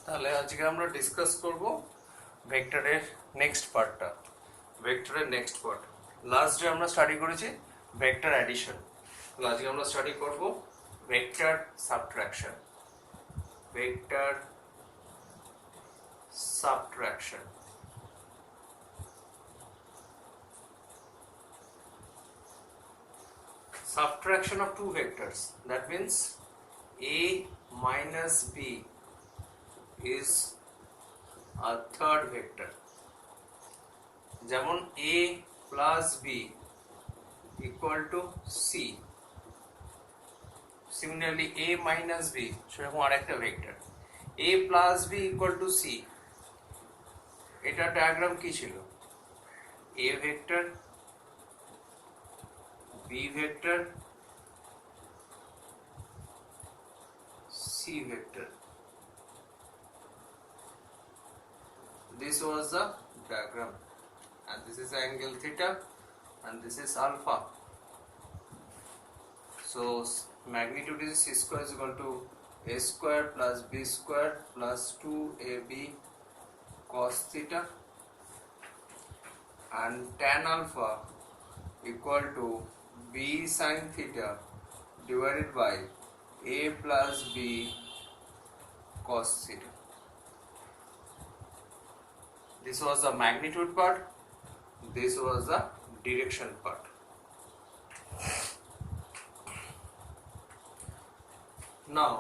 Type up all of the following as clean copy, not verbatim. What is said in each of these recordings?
তাহলে আজকে আমরা ডিসকাস করব ভেক্টরের নেক্সট পার্টটা। ভেক্টরের নেক্সট পার্ট লাস্ট ডে আমরা স্টাডি করেছি ভেক্টর অ্যাডিশন। তাহলে আজকে আমরা স্টাডি করব vector subtraction. Vector subtraction subtraction of two vectors, that means a minus b is a third vector, যেমন a plus b equal to c, similarly a minus b সেরকম আরেকটা vector a plus b equal to c। এটা diagram কি ছিল? a vector, b vector, c vector. This was the diagram, and this is angle theta and this is alpha. So magnitude is c square is equal to a square plus b square plus 2ab cos theta, and tan alpha equal to b sin theta divided by a plus b cos theta. This was the magnitude part, this was the direction part. Now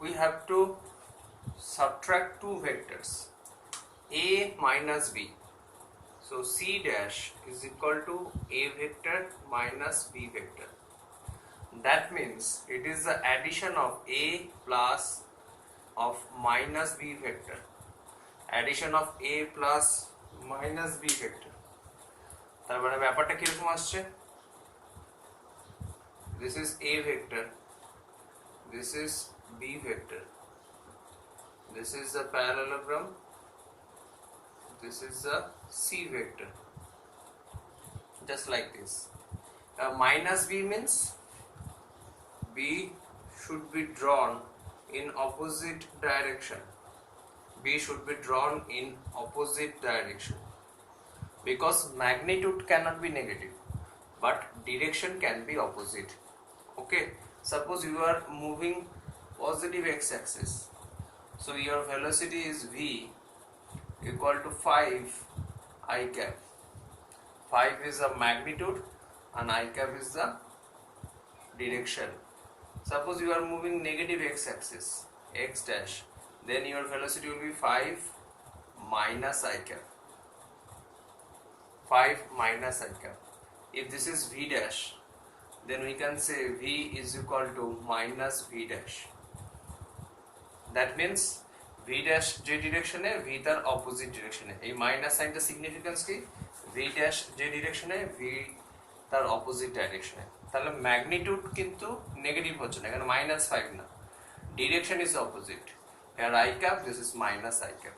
we have to subtract two vectors, a minus b. So c dash is equal to a vector minus b vector. That means it is the addition of a plus of minus b vector. Addition of a plus minus b vector. তার মানে ব্যাপারটা কিরকম আসছে? This is a vector, this is b vector, this is the parallelogram, this is the c vector, just like this. Minus b means b should be drawn in opposite direction. B should be drawn in opposite direction, because magnitude cannot be negative but direction can be opposite. Okay, suppose you are moving positive x-axis, so your velocity is v equal to 5 I cap. 5 is the magnitude and I cap is the direction. Suppose you are moving negative x-axis, x dash, then your velocity will be 5 minus I cap. 5 minus I cap. If this is v dash, then we can say v is equal to minus v dash. That means v dash যে ডিরেকশনে, v তার opposite ডিরেকশনে। এই minus সাইনটা significance কি? v dash যে ডিরেকশনে, v তার opposite ডাইরেকশনে। তাহলে magnitude কিন্তু negative হচ্ছে না, এখানে -5 না, direction is opposite. here I cap, this is minus I cap.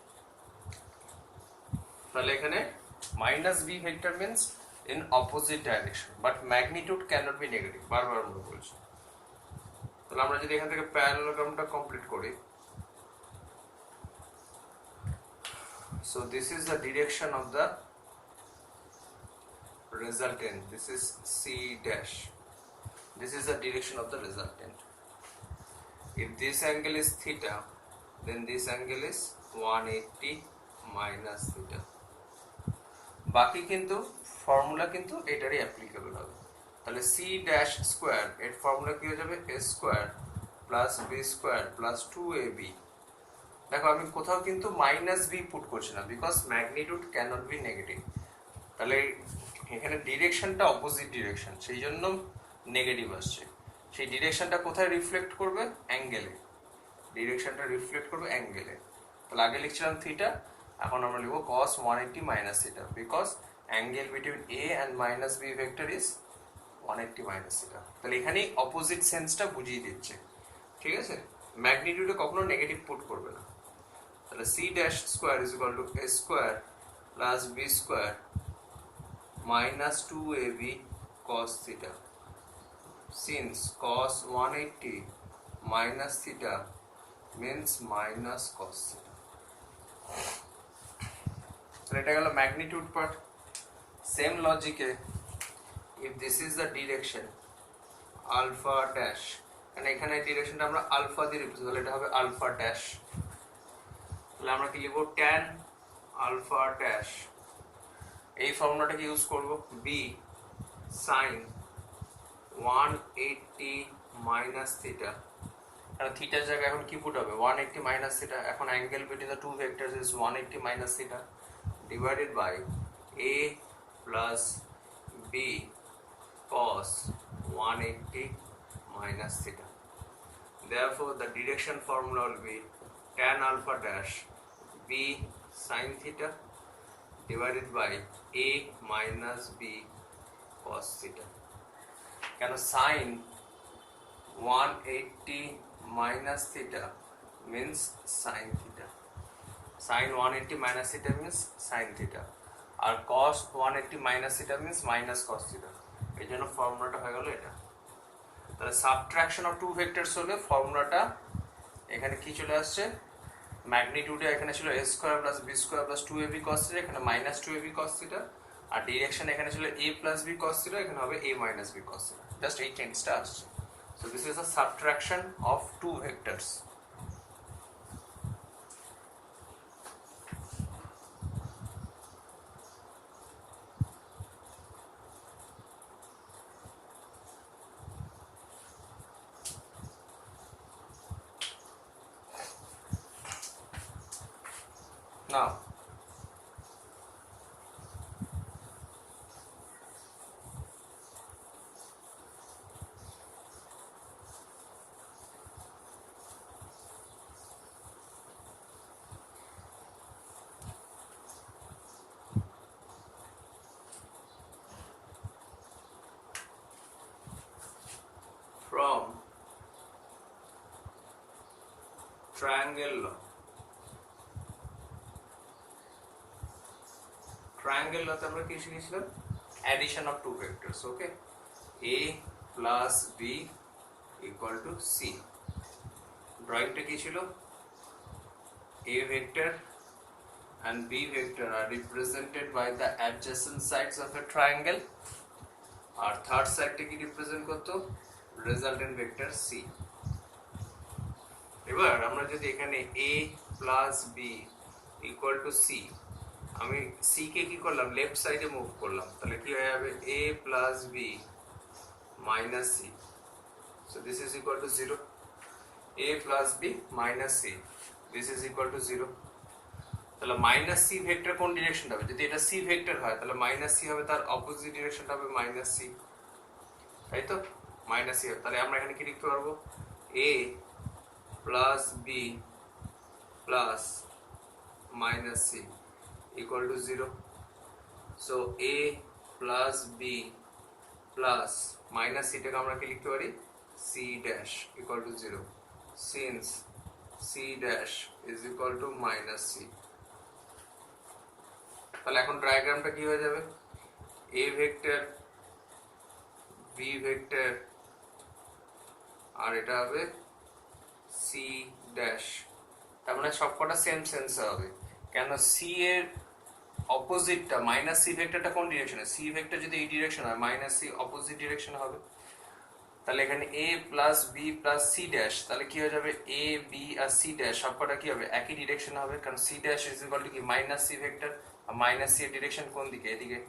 তাহলে এখানে minus b vector means in opposite direction, but magnitude cannot be negative, বারবার আমরা বলছি। তাহলে আমরা যদি এখান থেকে প্যারালেলোগ্রামটা কমপ্লিট করি, so this is the direction of the resultant, this is c dash, this is the direction of the resultant. If this angle is theta, then this angle is 180 minus theta. বাকি কিন্তু formula কিন্তু এটারই applicable হবে। তাহলে c dash square এর formula কি হয়ে যাবে? a square plus b square plus 2ab। দেখো আমি কোথাও কিন্তু মাইনাস b পুট করছি না, because magnitude cannot be negative. তাহলে এখানে ডিরেকশনটা অপোজিট ডিরেকশন, সেই জন্য নেগেটিভ আসছে। সেই ডিরেকশনটা কোথায় রিফ্লেক্ট করবে? অ্যাঙ্গেলে। ডিরেকশনটা রিফ্লেক্ট করবে অ্যাঙ্গেলে। তাহলে আগে লিখছিলাম থিটা, এখন আমরা লিখব cos 180 minus theta, because angle between a and minus b vector is 180 minus theta. তাহলে এখানেই অপোজিট সেন্সটা বুঝিয়ে দিচ্ছে, ঠিক আছে? ম্যাগনিটিউডে কখনো নেগেটিভ পুট করবে না। তাহলে c dash square is equal to a square plus b square minus 2ab cos theta. Since cos 180 minus theta means minus cos theta. তাহলে এটা গেল ম্যাগনিটিউড পার্ট। সেম লজিকে if this is the direction alpha dash, and এখানে ডিরেকশনটা আমরা alpha দিয়ে represent করলে এটা হবে আলফা ড্যাশ। তাহলে আমরা কি লিখব tan আলফা ড্যাশ, এই ফর্মুলাটাকে ইউজ করব b sin 180 মাইনাস থিটা, কারণ থিটার জায়গায় এখন কি পুট হবে 180 মাইনাস থিটা, এখন angle between the two vectors is 180 minus theta divided by a plus b cos 180 minus theta. Therefore, the direction formula will be tan alpha dash b sin theta divided by a minus b cos theta. Can sin 180 minus theta means sin theta. Sin 180 minus theta means sin theta. আর cos 180 minus theta means minus cos theta. এই জন্য ফর্মুলাটা হয়ে গেল এটা। তাহলে subtraction of two vectors হলে ফর্মুলাটা এখানে কি চলে আসছে, ম্যাগনিটিউডে এখানে ছিল a square plus b square plus 2ab cos theta, এখানে মাইনাস 2ab cos theta, আর ডিরেকশন এখানে ছিল a plus b cos theta, এখানে হবে a minus b cos theta। Just এই চেঞ্জটা আসছে। So this is a subtraction of two vectors. Now, from triangle law, triangle law আমরা কি শিখেছিলাম, addition of two vectors, okay, a plus b equal to c। ড্রয়িংটা কি ছিল, a vector and b vector are represented by the adjacent sides of a triangle, আর third সাইডটা কি represent করতো, রেজাল্টেন্ট ভেক্টর c। এবার আমরা যদি এখানে a plus b equal to c, আমি c কে কি করলাম লেফট সাইডে মুভ করলাম, তাহলে কি হয়ে যাবে a plus b minus c, so this is equal to 0, a plus b minus c, this is equal to 0। তাহলে মাইনাস c ভেক্টর কোন ডিরেকশনটা হবে, যদি এটা c ভেক্টর হয় তাহলে মাইনাস c হবে তার অপোজিট ডিরেকশনটা হবে মাইনাস c, তাই তো মাইনাস c। তাহলে আমরা এখানে কি লিখতে পারবো, a plus b plus minus c equal to 0, so a plus b plus minus c টাকে আমরা কি লিখতে পারি, c dash equal to 0, since c dash is equal to minus c। তাহলে এখন ডায়াগ্রামটা কি হয়ে যাবে, a ভেক্টর b ভেক্টর আর এটা হবে c ড্যাশ, তার মানে সবকটা সেম সেন্সে হবে, কেন c এর অপোজিটটা মাইনাস c ভেক্টরটা কোন ডিরেকশনে, c ভেক্টর যদি এই ডিরেকশন হয় মাইনাস c অপোজিট ডিরেকশন হবে। তাহলে এখানে a plus b plus c dash, তাহলে কি হয়ে যাবে a b আর c ড্যাশ সবকটা কি হবে একই ডিরেকশন হবে, কারণ c dash is equal to কি মাইনাস c ভেক্টর, আর মাইনাস c এর ডিরেকশন কোন দিকে, এদিকে।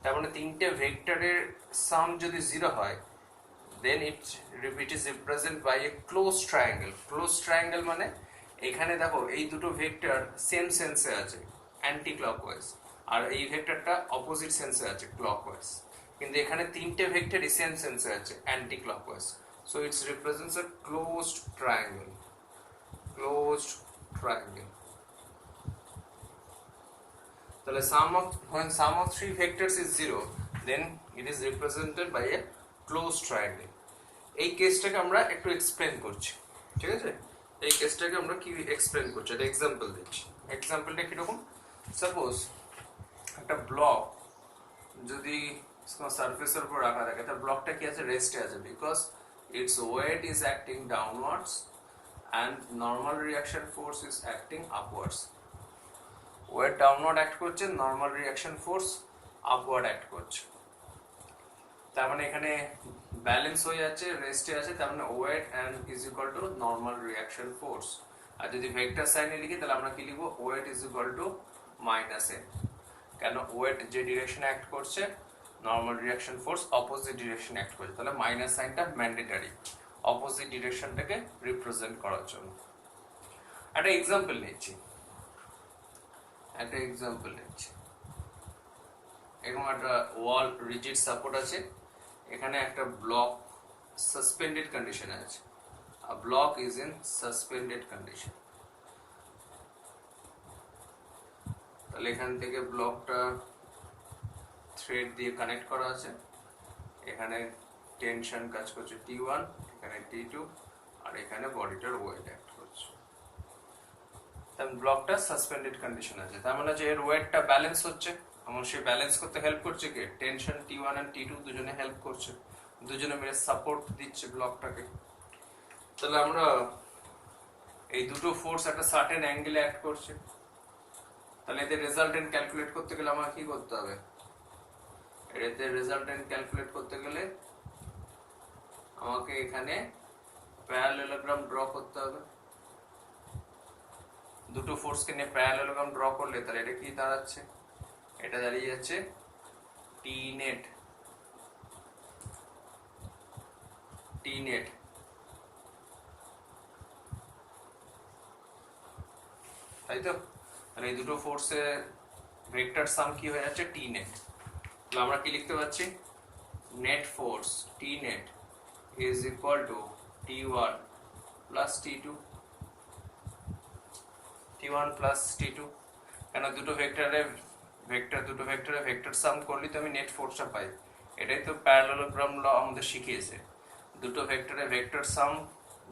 তার মানে তিনটে ভেক্টরের সাম যদি 0 হয় then it is represented by a closed triangle। closed triangle মানে এখানে দেখো এই দুটো ভেক্টর সেম সেন্সে আছে অ্যান্টি ক্লকওয়াইজ, আর এই ভেক্টরটা অপোজিট সেন্সে আছে ক্লকওয়াইজ, কিন্তু এখানে তিনটে ভেক্টরই সেম সেন্সে আছে anti clockwise, so it's represents a closed triangle. Closed triangle. তাহলে when sum of three vectors is 0 then it is represented by a closed triangle। এই কেসটাকে আমরা একটু এক্সপ্লেন করছি, ঠিক আছে, এই কেসটাকে আমরা কি এক্সপ্লেন করছি, একটা এক্সাম্পল দিচ্ছি। এক্সাম্পলটা কিরকম, সাপোজ একটা ব্লক যদি সারফেসের উপর রাখা থাকে, তার ব্লকটা কি আছে, রেস্টে আছে, because it's weight is acting downwards and normal reaction force is acting upwards। Weight downward act করছে, normal reaction force upward act করছে। তার মানে এখানে ব্যালেন্স হয়ে যাচ্ছে, রেস্টে আছে, তার মানে weight and is equal to normal reaction force. আর যদি ভেক্টর সাইনে লিখি তাহলে আমরা কি লিখবো, weight is equal to minus N. কেন, ওয়েট যে ডিরেকশনে অ্যাক্ট করছে, নর্মাল রিঅ্যাকশন ফোর্স অপোজিট ডিরেকশনে অ্যাক্ট করছে, তাহলে মাইনাস সাইনটা ম্যান্ডেটরি অপোজিট ডিরেকশনটাকে রিপ্রেজেন্ট করার জন্য। একটা এক্সাম্পল নিচ্ছি, এরকম একটা ওয়াল রিজিড সাপোর্ট আছে, এখানে একটা ব্লক সাসপেন্ডেড কন্ডিশনে আছে, a block is in suspended condition। তাহলে এখান থেকে ব্লকটা থ্রেড দিয়ে কানেক্ট করা আছে, এখানে টেনশন কাজ করছে T1, এখানে T2, আর এখানে বডিটার ওয়েট অ্যাক্ট করছে। তাহলে ব্লকটা সাসপেন্ডেড কন্ডিশন আছে, তার মানে যে এর ওয়েটটা ব্যালেন্স হচ্ছে, আমার সে ব্যালেন্স করতে হেল্প করছে কে, টেনশন T1 আর T2 দুজনে হেল্প করছে, দুজনে মিলে সাপোর্ট দিচ্ছে ব্লকটাকে। তাহলে আমরা এই দুটো ফোর্স একটা সার্টেন অ্যাঙ্গেলে অ্যাক্ট করছে, তাহলে এদের রেজাল্টেন্ট ক্যালকুলেট করতে গেলে আমাকে কি করতে হবে, এদের রেজাল্টেন্ট ক্যালকুলেট করতে গেলে আমাকে এখানে প্যারালেলোগ্রাম ড্র করতে হবে। দুটো ফোর্সকে নিয়ে প্যারালেলোগ্রাম ড্র করলে তাহলে এটা কি দাঁড়াচ্ছে, এটা দাঁড়িয়ে যাচ্ছে টি নেট, তাই তো। তাহলে এই দুটো ফোর্সের ভেক্টর সাম কি হয়ে যাচ্ছে, টি নেট। তাহলে আমরা কি লিখতে পাচ্ছি, net force T net is equal two T1 plus T2, T1 plus T2। কেন, দুটো ভেক্টরে ভেক্টর সাম করলে তো আমি নেট ফোর্সটা পাই, এটাই তো প্যারালেলোগ্রাম ল আমাদের শিখিয়েছে। দুটো ভেক্টরে ভেক্টর সাম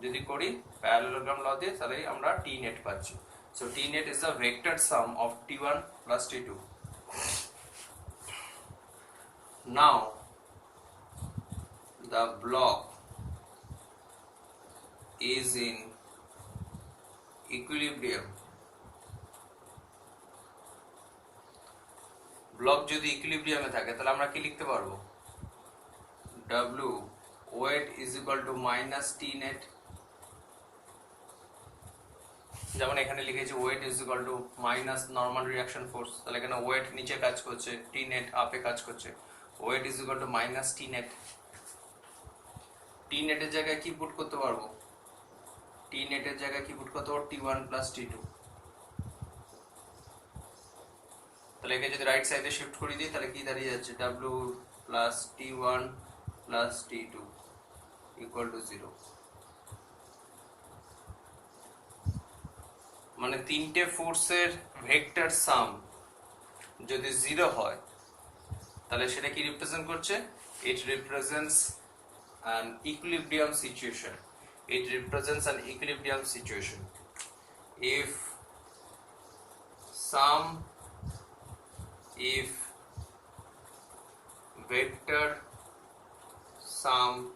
যদি করি প্যারালেলোগ্রাম ল দিয়ে, তাহলে আমরা টি নেট পাচ্ছি। So T net is the vector sum of T1 plus T2. Now the block is in equilibrium. Block যদি ইকুইলিব্রিয়ামে থাকে তাহলে আমরা কি লিখতে পারবো, W weight is equal to minus T net। যেমন এখানে লিখেছি weight is equal to minus normal reaction force, তাহলে এখানে ওয়েট নিচে কাজ করছে, টি নেট আপে কাজ করছে, weight is equal to minus T net. T নেটের জায়গায় কি পুট করতে পারবো, T1 প্লাস T2। তাহলে একে যদি রাইট সাইডে শিফট করে দিই তাহলে কি দাঁড়িয়ে যাচ্ছে, W plus T1 plus T2 equal to 0। মানে তিনটে ফোর্সের ভেক্টর সাম যদি 0 হয় তাহলে সেটা কি রিপ্রেজেন্ট করছে, ইট represents an equilibrium situation. If vector sum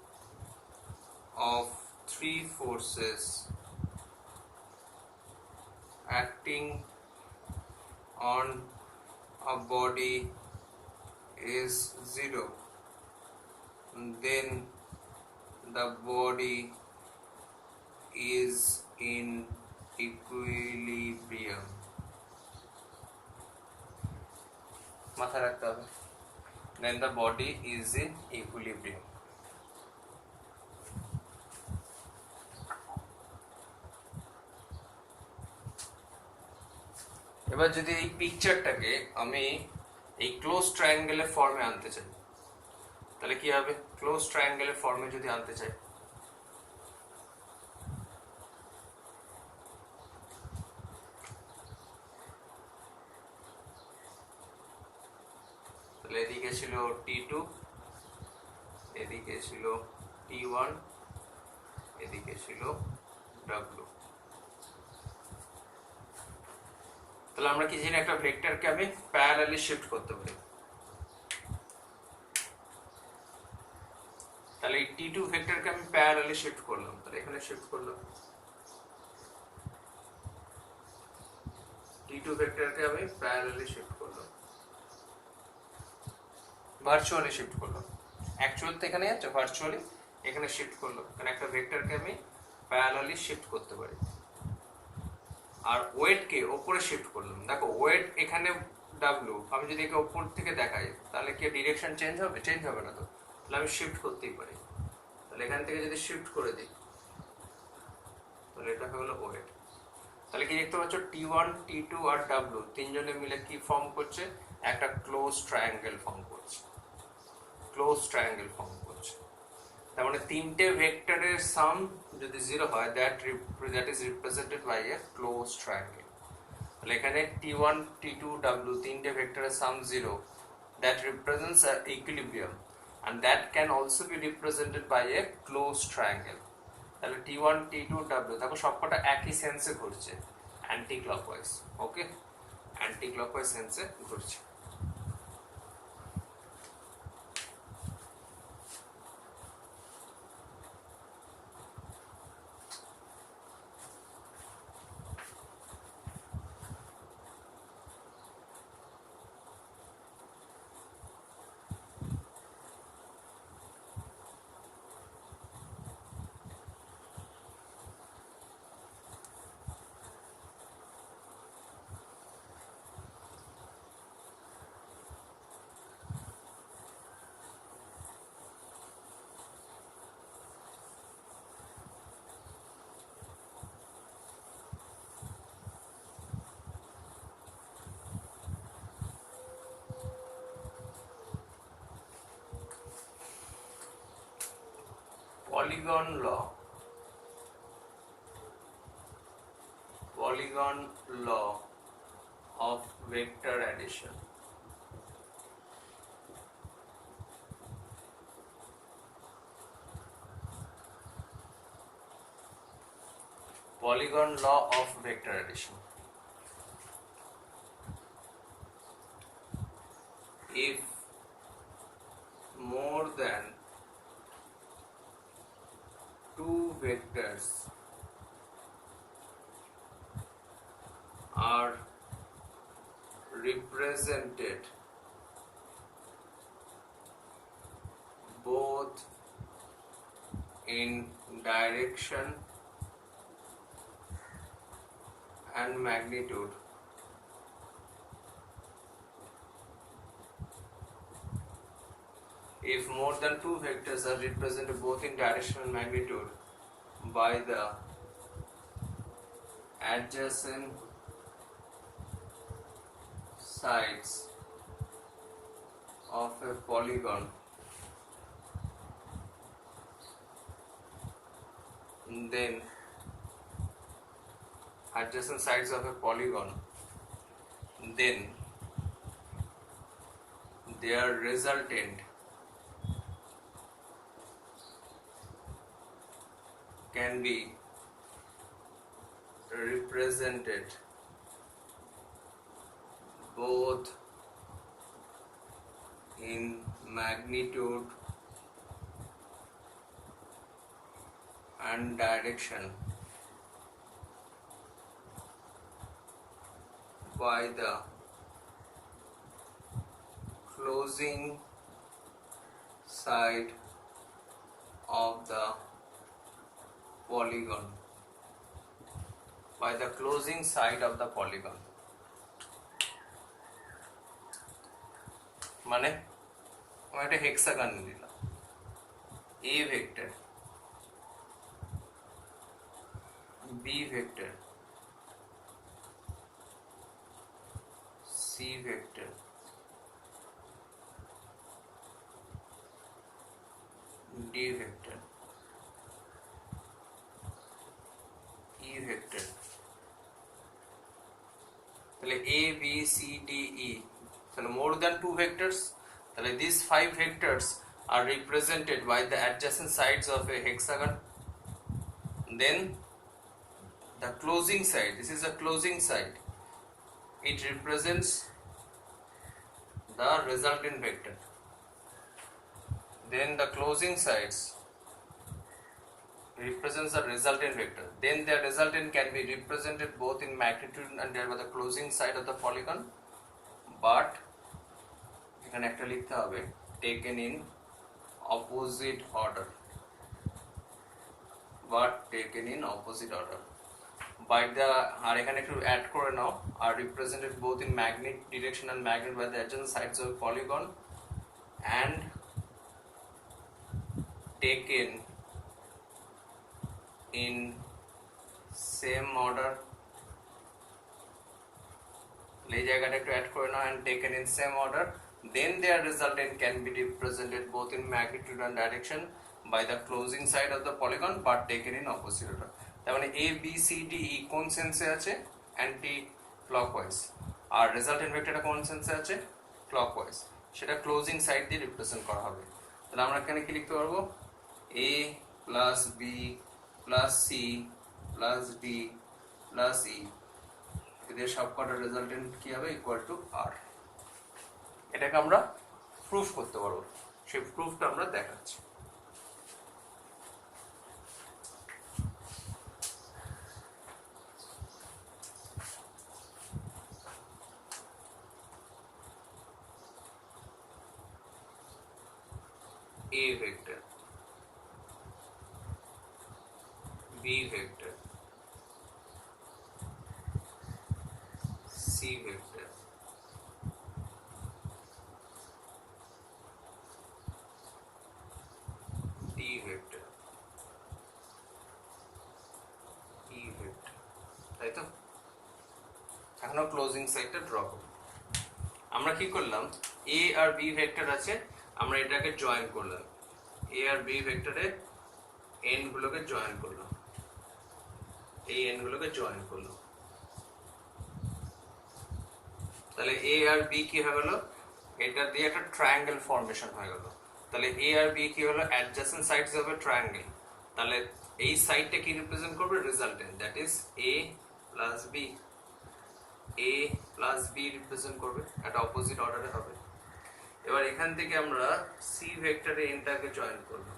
of three forces acting on a body is 0, then the body is in equilibrium। মাথায় রাখতে হবে, then the body is in equilibrium। এবার যদি এই পিকচারটাকে আমি এই ক্লোজ ট্রায়াঙ্গেলের ফর্মে আনতে চাই তাহলে কি হবে, ক্লোজ ট্রায়াঙ্গেলের ফর্মে যদি আনতে চাই তাহলে এদিকে ছিল T2, এদিকে ছিল T1, এদিকে ছিল W। তাহলে আমরা কি জানি, একটা ভেক্টরকে আমি প্যারালালি শিফট করতে পারি, তাহলে এই T2 ভেক্টরকে আমি প্যারালালি শিফট করলাম, তাহলে এখানে শিফট করলাম T2 ভেক্টরকে আমি প্যারালালি শিফট করলাম, ভার্চুয়ালি শিফট করলাম, অ্যাকচুয়াল তো এখানে আছে, ভার্চুয়ালি এখানে শিফট করলাম, কারণ একটা ভেক্টরকে আমি প্যারালালি শিফট করতে পারি। আর ওয়েটকে ওপরে শিফট করলাম, দেখো ওয়েট এখানে ডাব্লিউ, আমি যদি একে ওপর থেকে দেখাই তাহলে কি ডিরেকশন চেঞ্জ হবে? চেঞ্জ হবে না তো, তাহলে আমি শিফট করতেই পারি। তাহলে এখান থেকে যদি শিফট করে দিই তাহলে এটা হলো ওয়েট। তাহলে কি দেখতে পাচ্ছ T1 T2 আর W তিনজনে মিলে কি ফর্ম করছে? একটা ক্লোজ ট্রায়াঙ্গেল ফর্ম করছে, ক্লোজ ট্রায়াঙ্গেল ফর্ম করছে। তার মানে তিনটে ভেক্টরের সাম যদি জিরো হয় that is represented by a close triangle. তাহলে এখানে T1 T2 W তিনটে ভেক্টরের sum zero, that represents a equilibrium and that can also be represented by a closed triangle. তাহলে T1 T2 W দেখো সবকটা একই সেন্সে ঘুরছে, অ্যান্টি ক্লকওয়াইজ। ওকে, অ্যান্টি ক্লকওয়াইজ সেন্সে ঘুরছে। Polygon law, polygon law of vector addition. Polygon law of vector addition. If more than two vectors are represented both in direction and magnitude, if more than two vectors are represented both in direction and magnitude by the adjacent sides of a polygon, then adjacent sides of a polygon, then their resultant can be represented both in magnitude and direction by the closing side of the polygon, by the closing side of the polygon. মানে আমি একটা hexagon নিলাম, A vector, B vector, C vector, D vector, E vector. তাহলে A B C D E, তাহলে more than two vectors, তাহলে these five vectors are represented by the adjacent sides of a hexagon. Then the closing side, this is a closing side, it represents the resultant vector. Then the closing sides represents the resultant vector, then the resultant can be represented both in magnitude and thereby the closing side of the polygon, but এখানে একটা লিখতে হবে taken in opposite order, but taken in opposite order by the, আর এখানে একটু add করে নাও, are represented both in magnet direction and magnet by the adjacent sides of polygon and taken in same order, এই জায়গাটা একটু add করে নাও, and taken in same order, then their resultant can be represented both in magnitude and direction by the closing side of the polygon but taken in opposite order. তার মানে A B C D E কোন সেন্সে আছে? Anti clockwise, আর resultant ভেক্টরটা কোন সেন্সে আছে? Clockwise, সেটা closing side দিয়ে রিপ্রেজেন্ট করা হবে। তাহলে আমরা এখানে কি লিখতে পারবো? A plus B plus C plus D plus E, এদের সবকটার রেজাল্টেন্ট কি হবে? Equal to R। এটাকে আমরা প্রুফ করতে পারবো, সেই প্রুফটা আমরা দেখাচ্ছি। A vector, B vector, C vector, D vector, E vector, তাই তো? এখনো ক্লোজিং সাইডটা ড্র করব। আমরা কি করলাম? A আর B ভেক্টর আছে, আমরা এটাকে জয়েন করলাম, A আর B ভেক্টরে এন্ড গুলোকে জয়েন করলাম, এই এন্ড গুলোকে জয়েন করলাম, তাহলে A আর B কি হয়ে গেল? এটা দিয়ে একটা ট্রায়াঙ্গেল ফর্মেশন হয়ে গেল। তাহলে A আর B কি হলো? Adjacent sides of a triangle. তাহলে এই সাইডটা কি রিপ্রেজেন্ট করবে? Resultant, that is A plus B, A plus B represent করবে, এটা অপোজিট অর্ডারে হবে। এবার এখান থেকে আমরা C ভেক্টরে এনটাকে জয়েন করলাম,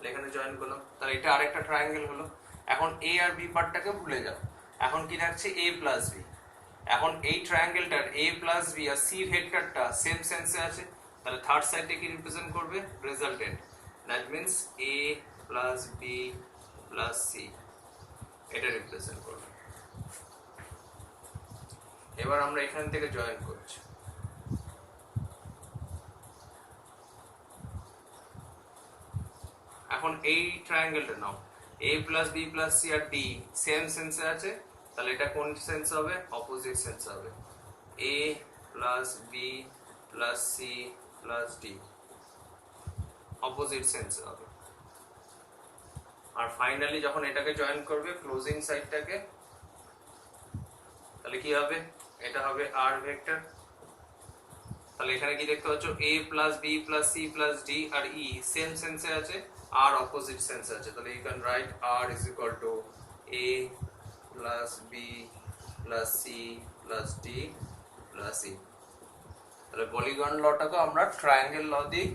এখানে জয়েন করলাম, তাহলে এটা আরেকটা ট্রায়াঙ্গেল হলো। এখন A আর B পার্টটাকে ভুলে যাও, এখন কি থাকছে? A plus B। এখন এই ট্রায়াঙ্গেলটার A প্লাস B আর C ভেক্টরটা সেম সেন্সে আছে, তাহলে থার্ড সাইডে কি রিপ্রেজেন্ট করবে? Resultant, that means A plus B plus C, এটা রিপ্রেজেন্ট করবে। এবার আমরা এখান থেকে জয়েন করছি, এখন এই ট্রায়াঙ্গেলটা নাও, A plus B plus C আর D সেম সেন্সে আছে, তাহলে এটা কোন সেন্স হবে? অপোজিট সেন্স হবে, A plus B plus C plus D, opposite sense হবে। আর ফাইনালি যখন এটাকে জয়েন করবে ক্লোজিং সাইডটাকে, তাহলে কি হবে? এটা হবে R ভেক্টর। তাহলে এখানে কি দেখতে পাচ্ছ? A plus B plus C plus D আর E সেম সেন্সে আছে, আর অপোজিট সেন্স আছে, তাহলে you can write R is equal to A plus B plus C plus D plus E। তাহলে পলিগন লটাকে আমরা ট্রায়াঙ্গেল ল দিয়ে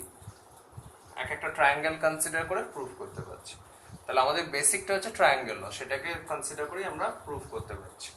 এক একটা ট্রায়াঙ্গেল কনসিডার করে প্রুফ করতে পারছি। তাহলে আমাদের বেসিকটা হচ্ছে ট্রায়াঙ্গেল ল, সেটাকে কনসিডার করে আমরা প্রুফ করতে পারছি।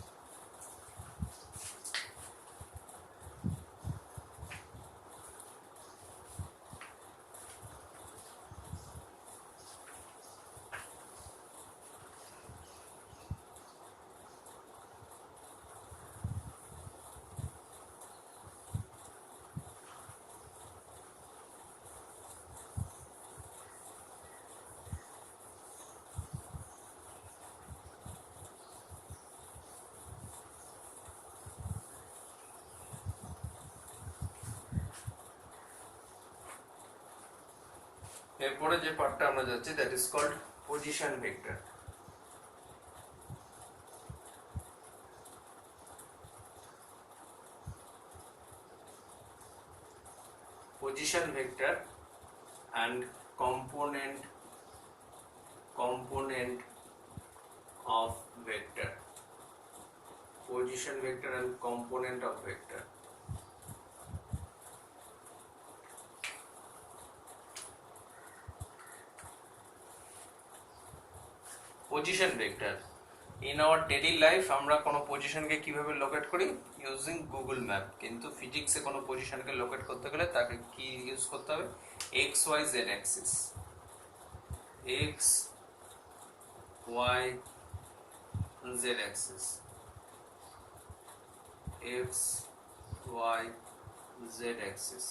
এরপরে যে পার্টটা আমরা যাচ্ছি, that is called position vector. Position vector and component of vector, position vector and component of vector। Position vector. In our daily life আমরা কোনো পজিশনকে কিভাবে লোকেট করি? Using Google map. কিন্তু ফিজিক্সে কোনো পজিশনকে লোকেট করতে গেলে তাকে কি ইউজ করতে হবে? X Y Z axis. X Y Z axis, X Y Z axis.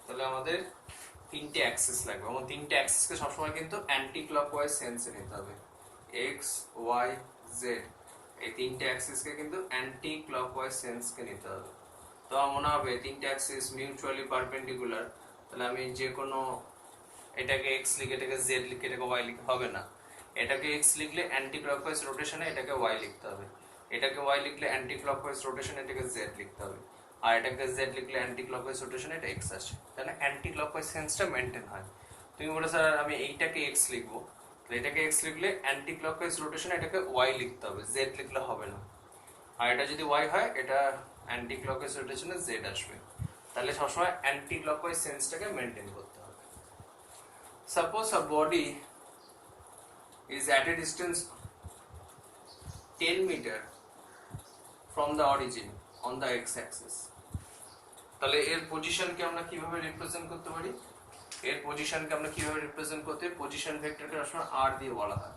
তাহলে আমাদের তিনটে অ্যাক্সিস লাগবে এবং তিনটে অ্যাক্সিসকে সবসময় কিন্তু অ্যান্টি ক্লকওয়াইজ সেন্সে নিতে হবে। এক্স ওয়াই জেড এই তিনটে অ্যাক্সিসকে কিন্তু অ্যান্টি ক্লকওয়াইজ সেন্সকে নিতে হবে। তো আমার মনে হবে তিনটে অ্যাক্সিস মিউচুয়ালি পারপেন্ডিকুলার, তাহলে আমি যে কোনো এটাকে এক্স লিখে এটাকে জেড লিখে এটাকে ওয়াই লিখে হবে না। এটাকে এক্স লিখলে অ্যান্টি ক্লকওয়াইজ রোটেশনে এটাকে ওয়াই লিখতে হবে, এটাকে ওয়াই লিখলে অ্যান্টি ক্লকওয়াইজ রোটেশনে এটাকে জেড লিখতে হবে, আর এটাকে জেড লিখলে অ্যান্টি ক্লকওয়াইজ রোটেশনে এটা এক্স আসে। তাহলে অ্যান্টি ক্লকওয়াইজ সেন্সটা মেনটেন হয়। তুমি বলে স্যার আমি এইটাকে এক্স লিখবো, এটাকে এক্স লিখলে অ্যান্টি ক্লকওয়াইজ রোটেশনে এটাকে ওয়াই লিখতে হবে, জেড লিখলে হবে না। আর এটা যদি ওয়াই হয় এটা অ্যান্টি ক্লকওয়াইজ রোটেশনে জেড আসবে। তাহলে সবসময় অ্যান্টি ক্লকওয়াইজ সেন্সটাকে মেনটেন করতে হবে। Suppose a body is at a distance 10 meter from the origin on the x-axis. তাহলে এর পজিশনকে আমরা কিভাবে রিপ্রেজেন্ট করতে পারি? এর পজিশনকে আমরা কিভাবে রিপ্রেজেন্ট করতে পারি? পজিশন ভেক্টরকে সবসময় r দিয়ে বলা হয়।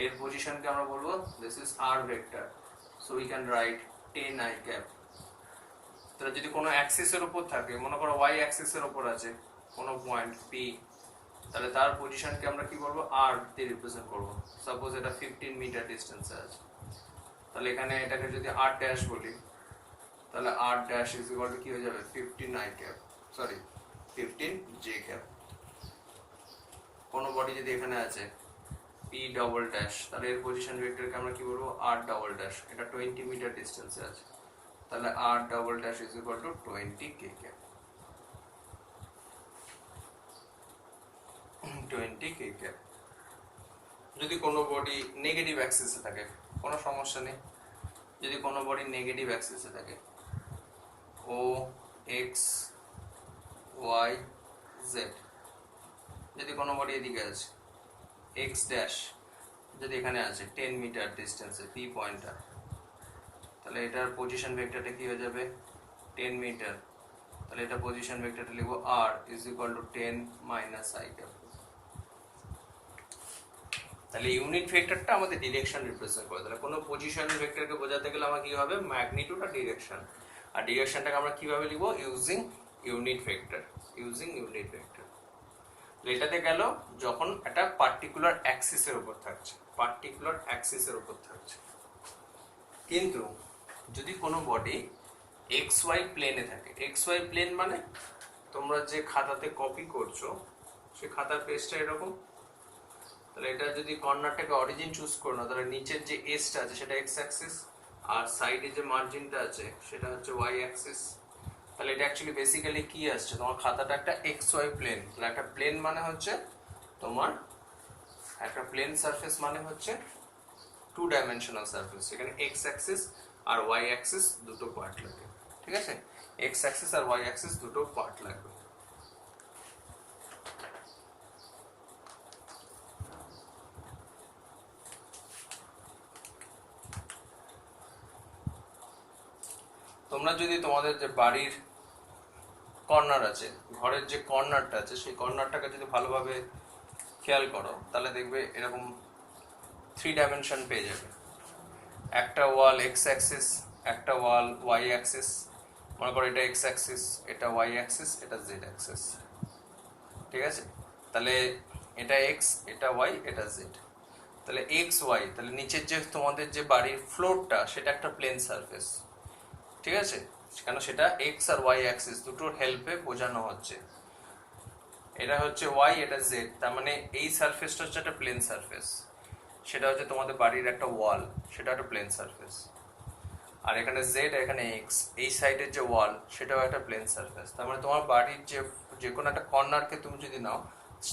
এর পজিশনকে আমরা বলবো this is r vector, so we can write 10 I cap. তাহলে যদি কোনো অ্যাক্সিসের উপর থাকে, মনে করো y অ্যাক্সিসের উপর আছে কোনো পয়েন্ট p, তাহলে তার পজিশনকে আমরা কি করব? r দিয়ে রিপ্রেজেন্ট করব। সাপোজ এটা 15 মিটার ডিসটেন্সে আছে, তাহলে এখানে এটাকে যদি r ড্যাশ বলি, তাহলে r dash is equal to কি হয়ে যাবে? 15 i cap, sorry 15 j cap. কোন বডি যদি এখানে আছে p ডবল ড্যাশ, তাহলে এর পজিশন ভেক্টরকে আমরা কি বলবো? r double dash. এটা 20 মিটার ডিসটেন্সে আছে, তাহলে r double dash is equal two 20 k cap, 20 k cap. যদি কোনো বডি নেগেটিভ অ্যাক্সিসে থাকে কোনো সমস্যা নেই। যদি কোনো বডি নেগেটিভ অ্যাক্সিসে থাকে ও এক্স ওয়াই জেড, যদি কোনো বডি এদিকে আছে এক্স ড্যাশ, যদি এখানে আছে 10 মিটার ডিস্টেন্সে পি পয়েন্টার, তাহলে এটার পজিশন ভেক্টরটা কি হয়ে যাবে? 10 মিটার, তাহলে এটা পজিশন ভেক্টরটা লিখবো r is equal two 10 minus i cap. তাহলে ইউনিট ভেক্টরটা আমাদের ডিরেকশন রিপ্রেজেন্ট করে। তাহলে কোনো পজিশন ভেক্টরকে বোঝাতে গেলে আমার কি হবে? ম্যাগনিটিউড আর ডিরেকশন। আর ডিরেকশনটাকে আমরা কিভাবে লিখবো? Using unit vector, using unit vector. এটাতে গেল যখন একটা পার্টিকুলার অ্যাক্সিসের উপর থাকছে, পার্টিকুলার অ্যাক্সিসের উপর থাকছে। কিন্তু যদি কোনো বডি এক্স ওয়াই প্লেনে থাকে, এক্স ওয়াই প্লেন মানে তোমরা যে খাতাতে কপি করছো সে খাতার পেজটা এরকম, তাহলে এটা যদি কর্নারটাকে অরিজিন চুজ করো না, তাহলে নিচের যে এজটা আছে সেটা এক্স অ্যাক্সিস, আর সাইডে যে মার্জিনটা আছে সেটা হচ্ছে ওয়াই অ্যাক্সিস। তাহলে এটা অ্যাকচুয়ালি বেসিক্যালি কি আসছে? তোমার খাতাটা একটা এক্স ওয়াই প্লেন। তাহলে একটা প্লেন মানে হচ্ছে তোমার একটা প্লেন সারফেস মানে হচ্ছে 2 ডাইমেনশনাল সারফেস। সেখানে এক্স অ্যাক্সিস আর ওয়াই অ্যাক্সিস দুটো পার্ট লাগে, ঠিক আছে? এক্স অ্যাক্সিস আর ওয়াই অ্যাক্সিস দুটো পার্ট লাগবে। তোমরা যদি তোমাদের যে বাড়ির কর্নার আছে, ঘরের যে কর্নারটা আছে, সেই কর্নারটাকে যদি ভালোভাবে খেয়াল করো তাহলে দেখবে এরকম 3 ডাইমেনশন পেয়ে যাবে। একটা ওয়াল এক্স অ্যাক্সিস, একটা ওয়াল ওয়াই অ্যাক্সিস। মনে করো এটা এক্স অ্যাক্সিস, এটা ওয়াই অ্যাক্সিস, এটা জেড অ্যাক্সিস, ঠিক আছে? তাহলে এটা এক্স, এটা ওয়াই, এটা জেড। তাহলে এক্স ওয়াই, তাহলে নিচের যে তোমাদের যে বাড়ির ফ্লোরটা সেটা একটা প্লেন সারফেস, ঠিক আছে? কেন সেটা এক্স আর ওয়াই অ্যাক্সিস দুটোর হেল্পে বোঝানো হচ্ছে। এটা হচ্ছে ওয়াই, এটা জেড, তার মানে এই সারফেসটা হচ্ছে একটা প্লেন সারফেস। সেটা হচ্ছে তোমাদের বাড়ির একটা ওয়াল, সেটা একটা প্লেন সারফেস। আর এখানে জেড, এখানে এক্স, এই সাইডের যে ওয়াল সেটাও একটা প্লেন সারফেস। তার মানে তোমার বাড়ির যে কোনো একটা কর্নারকে তুমি যদি নাও,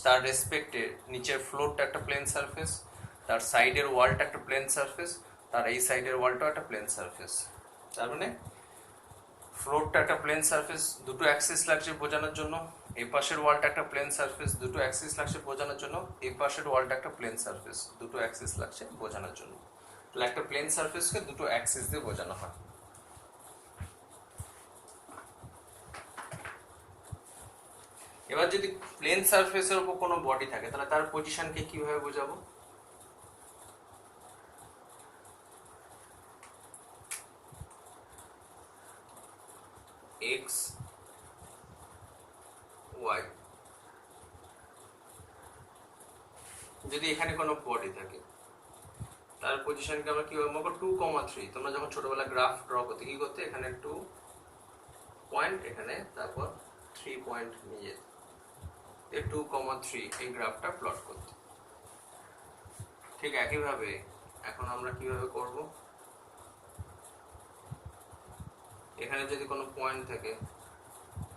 তার রেসপেক্টে নিচের ফ্লোরটা একটা প্লেন সারফেস, তার সাইডের ওয়ালটা একটা প্লেন সারফেস, তার এই সাইডের ওয়ালটাও একটা প্লেন সারফেস। তার মানে ফ্লোরটা একটা প্লেন সারফেস, দুটো অ্যাক্সিস লাগছে বোঝানোর জন্য, এই পাশের ওয়ালটা একটা প্লেন সারফেস, দুটো অ্যাক্সিস লাগছে বোঝানোর জন্য, এই পাশের ওয়ালটা একটা প্লেন সারফেস, দুটো অ্যাক্সিস লাগছে বোঝানোর জন্য। তাহলে একটা প্লেন সারফেসকে দুটো অ্যাক্সিস দিয়ে বোঝানো হয়। এবার যদি প্লেন সারফেসের উপর কোনো বডি থাকে তাহলে তার পজিশনকে কিভাবে বোঝাবো? এক্স ওয়াই, যদি এখানে কোনো বডি থাকে তার পজিশনকে আমরা কিভাবে মনে করব? 2,3। তোমরা যখন ছোটবেলা গ্রাফ ড্র করতে কি করতে? এখানে 2 পয়েন্ট, এখানে তারপর 3 পয়েন্ট নিয়ে যেতে, 2,3 এই গ্রাফটা প্লট করতে। ঠিক একইভাবে এখন আমরা কিভাবে করব? এখানে যদি কোনো পয়েন্ট থাকে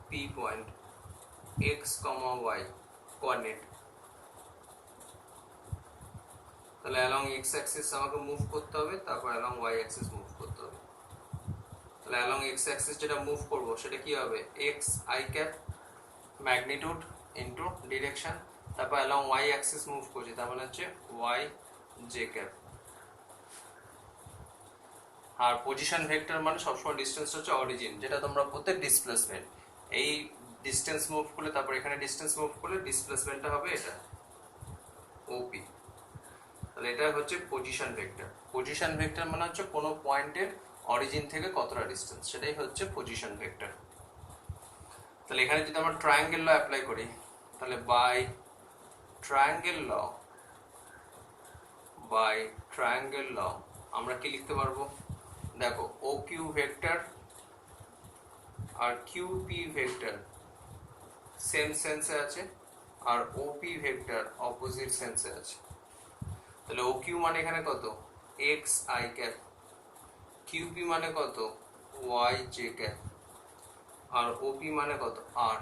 পি পয়েন্ট, এক্স কমা ওয়াই কোঅর্ডিনেট, তাহলে অ্যালং এক্স অ্যাক্সিস আমাকে মুভ করতে হবে, তারপর অ্যালং ওয়াই অ্যাক্সিস মুভ করতে হবে। তাহলে অ্যালং এক্স অ্যাক্সিস যেটা মুভ করব সেটা কি হবে? X I cap magnitude into direction, তারপর অ্যালং ওয়াই অ্যাক্সিস মুভ করছি, তার মানে হচ্ছে ওয়াই জে ক্যাপ। আর পজিশন ভেক্টর মানে সবসময় ডিস্টেন্স হচ্ছে অরিজিন, যেটা তোমরা বলতে ডিসপ্লেসমেন্ট। এই ডিস্টেন্স মুভ করলে তারপর এখানে ডিস্টেন্স মুভ করলে ডিসপ্লেসমেন্টটা হবে এটা ওপি। তাহলে এটা হচ্ছে পজিশন ভেক্টর। পজিশন ভেক্টর মানে হচ্ছে কোনো পয়েন্টের অরিজিন থেকে কতটা ডিস্টেন্স, সেটাই হচ্ছে পজিশন ভেক্টর। তাহলে এখানে যদি আমরা ট্রায়াঙ্গেল ল অ্যাপ্লাই করি, তাহলে বাই ট্রায়াঙ্গেল ল আমরা কি লিখতে পারবো? দেখো ও কিউ ভেক্টর আর কিউ পি ভেক্টর সেম সেন্সে আছে, আর ও পি ভেক্টর অপোজিট সেন্সে আছে। তাহলে ও কিউ মানে এখানে কত? X I cap, Q P মানে কত? ওয়াই জে ক্যাপ, আর ও পি মানে কত? আর।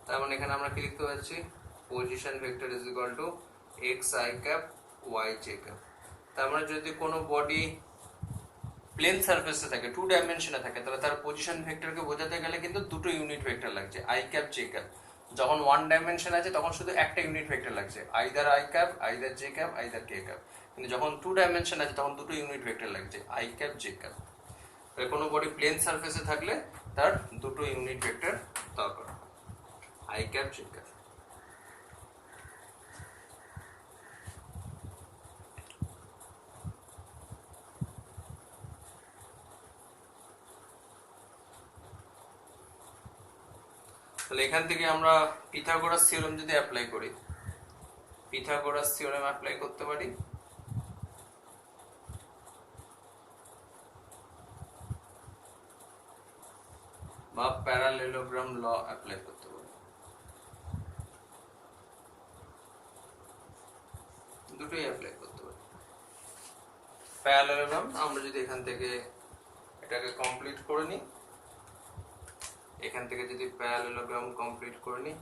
তার মানে এখানে আমরা কি লিখতে পারছি? Position vector is equal to X I cap Y J cap. তার মানে যদি কোনো বডি প্লেন সারফেসে থাকে, 2 ডাইমেনশনে থাকে, তাহলে তার পজিশন ভেক্টরকে বোঝাতে গেলে কিন্তু দুটো ইউনিট ভেক্টর লাগছে, আই ক্যাপ জে ক্যাপ। যখন 1 ডাইমেনশন আছে তখন শুধু একটা ইউনিট ভেক্টর লাগছে, either I cap, either J cap, either K cap. কিন্তু যখন 2 ডাইমেনশন আছে তখন দুটো ইউনিট ভেক্টর লাগছে, আই ক্যাপ জে ক্যাপ। তাহলে কোনো বডি প্লেন সারফেসে থাকলে তার দুটো ইউনিট ভেক্টর দরকার, আই ক্যাপ জে ক্যাপ। তাহলে এখান থেকে আমরা পিথাগোরাস থিওরেম যদি অ্যাপ্লাই করি, পিথাগোরাস থিওরেম অ্যাপ্লাই করতে পারি। বা প্যারালেলোগ্রাম ল অ্যাপ্লাই করতে পারি, দুটোই অ্যাপ্লাই করতে পারি। প্যারালেলোগ্রাম আমরা যদি এখান থেকে এটাকে কমপ্লিট করে নিই, এখান থেকে যদি প্যারালেলোগ্রাম কমপ্লিট করে নিই,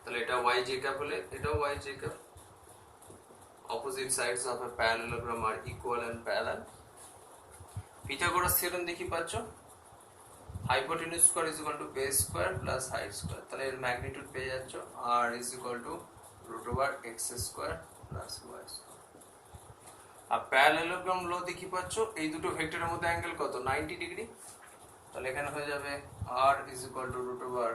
তাহলে এটা ওয়াই জে ক্যাপ হলে এটাও y J cap. Opposite sides of a parallelogram are equal and parallel. Pythagoras theorem দেখি পাচ্ছ, hypotenuse square is equal to base square plus height square. তাহলে এর ম্যাগনিটিউড পেয়ে যাচ্ছ, R is equal to root over x square plus Y square. আর parallelogram law দেখি পাচ্ছ, এই দুটো ভেক্টরের মধ্যে অ্যাঙ্গেল কত? 90 ডিগ্রি। তাহলে এখানে হয়ে যাবে R is equal to root over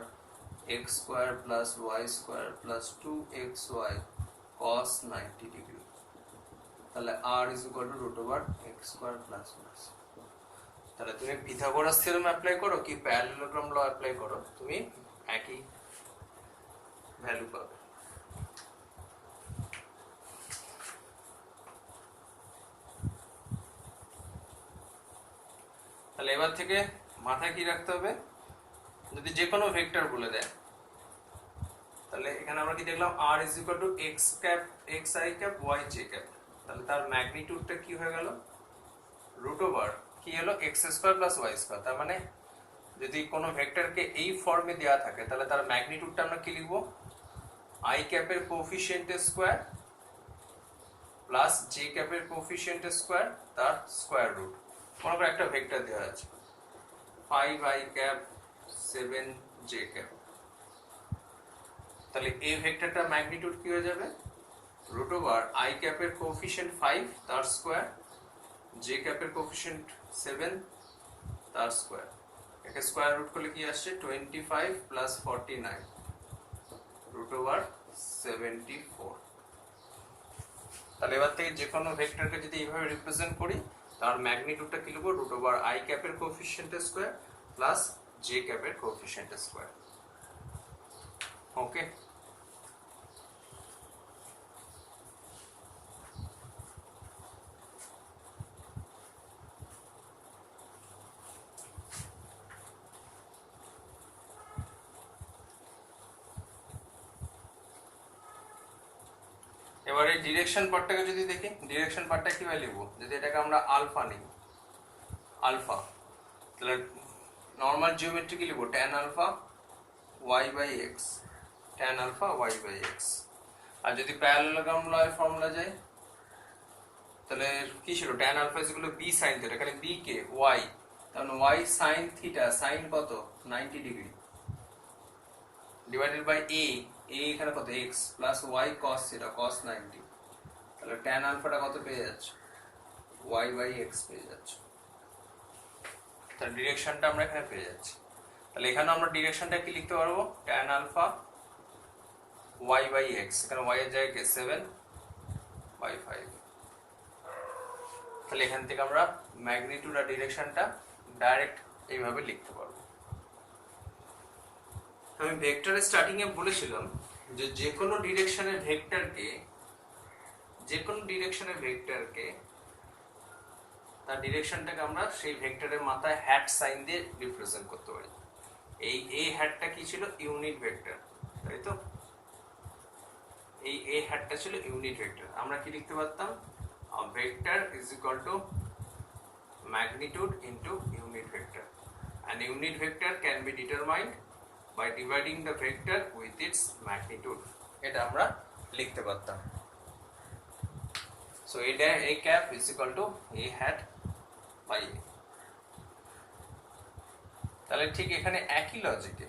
x square plus Y square plus 2xy cos 90 degree. তাহলে R is equal to root over x square plus y. তাহলে তুমি পিথাগোরাস থিওরেম অ্যাপ্লাই করো কি প্যারালেলোগ্রাম ল অ্যাপ্লাই করো, তুমি একই ভ্যালু পাবে। তাহলে এবার থেকে মাথায় কি রাখতে হবে, যদি যে কোনো ভেক্টর বলে দেয়, তাহলে এখানে আমরা কি দেখলাম? R is equal to x cap x I cap Y J cap. তাহলে তার ম্যাগনিটিউডটা কি হয়ে গেল? রুট ওভার কি হলো? X square plus Y square. তার মানে যদি কোনো ভেক্টরকে এই ফর্মে দেওয়া থাকে তাহলে তার ম্যাগনিটিউডটা আমরা কি লিখবো? আই ক্যাপের কোএফিসিয়েন্টের স্কয়ার প্লাস জে ক্যাপের কোএফিসিয়েন্টের স্কয়ার, তার স্কয়ার রুট। মনে করো একটা ভেক্টর দেওয়া আছে 5i ক্যাপ 7j ক্যাপ, তাহলে এই ভেক্টরটার ম্যাগনিটিউড কি হয়ে যাবে রুট ওভার i ক্যাপের কোএফিশিয়েন্ট 5 তার স্কয়ার, j ক্যাপের কোএফিশিয়েন্ট 7 তার স্কয়ার, একে স্কয়ার রুট করলে কি আসছে 25 প্লাস 49 রুট ওভার 74। তাহলে এবার থেকে যে কোনো ভেক্টরকে যদি এইভাবে রিপ্রেজেন্ট করি তার ম্যাগনিটিউডটা কি লিখব রুট ওভার i ক্যাপের কোএফিশিয়েন্টের স্কয়ার প্লাস j ক্যাপের কোএফিশিয়েন্টের স্কয়ার। ওকে, এবারে ডিরেকশন পার্টটাকে যদি দেখি, ডিরেকশন পার্টটা কিভাবে লিখবো, যদি এটাকে আমরা আলফা নিই, আলফা, তাহলে নর্মাল জিওমেট্রি কি লিখবো tan alpha y by x, tan alpha y by x. আর যদি প্যারালেলোগ্রাম লয়ের ফর্মুলা যায় তাহলে কি ছিল tan alpha equal to b sin theta, এখানে b কে y, তাহলে y sin থিটা, sin কত 90 ডিগ্রি ডিভাইডেড বাই a, এখানে কত x plus y cos theta cos 90, তাহলে tan আলফাটা কত পেয়ে যাচ্ছে y বাই x পেয়ে যাচ্ছে। তাহলে ডিরেকশনটা আমরা এখানে পেয়ে যাচ্ছি। তাহলে এখানে আমরা ডিরেকশনটা কি লিখতে পারবো tan alpha y by x, এখানে y এর জায়গায় 7 বাই 5। তাহলে এখান থেকে আমরা ম্যাগনিটিউড আর ডিরেকশনটা ডাইরেক্ট এইভাবে লিখতে পারবো। আমি ভেক্টরের স্টার্টিং এ বলেছিলাম যে কোনো ডিরেকশনের ভেক্টরকে তার ডিরেকশনটাকে আমরা সেই ভেক্টরের মাথায় হ্যাট সাইন দিয়ে রিপ্রেজেন্ট করতে পারি। এই হ্যাটটা কি ছিল ইউনিট ভেক্টর, তাই তো এই হ্যাটটা ছিল ইউনিট ভেক্টর। আমরা কি লিখতে পারতাম vector is equal two magnitude into unit vector, and unit vector can be determined by dividing the vector with its magnitude, এটা আমরা লিখতে পারতাম। so এটা a cap is equal to a hat by a। তাহলে ঠিক এখানে একই লজিকে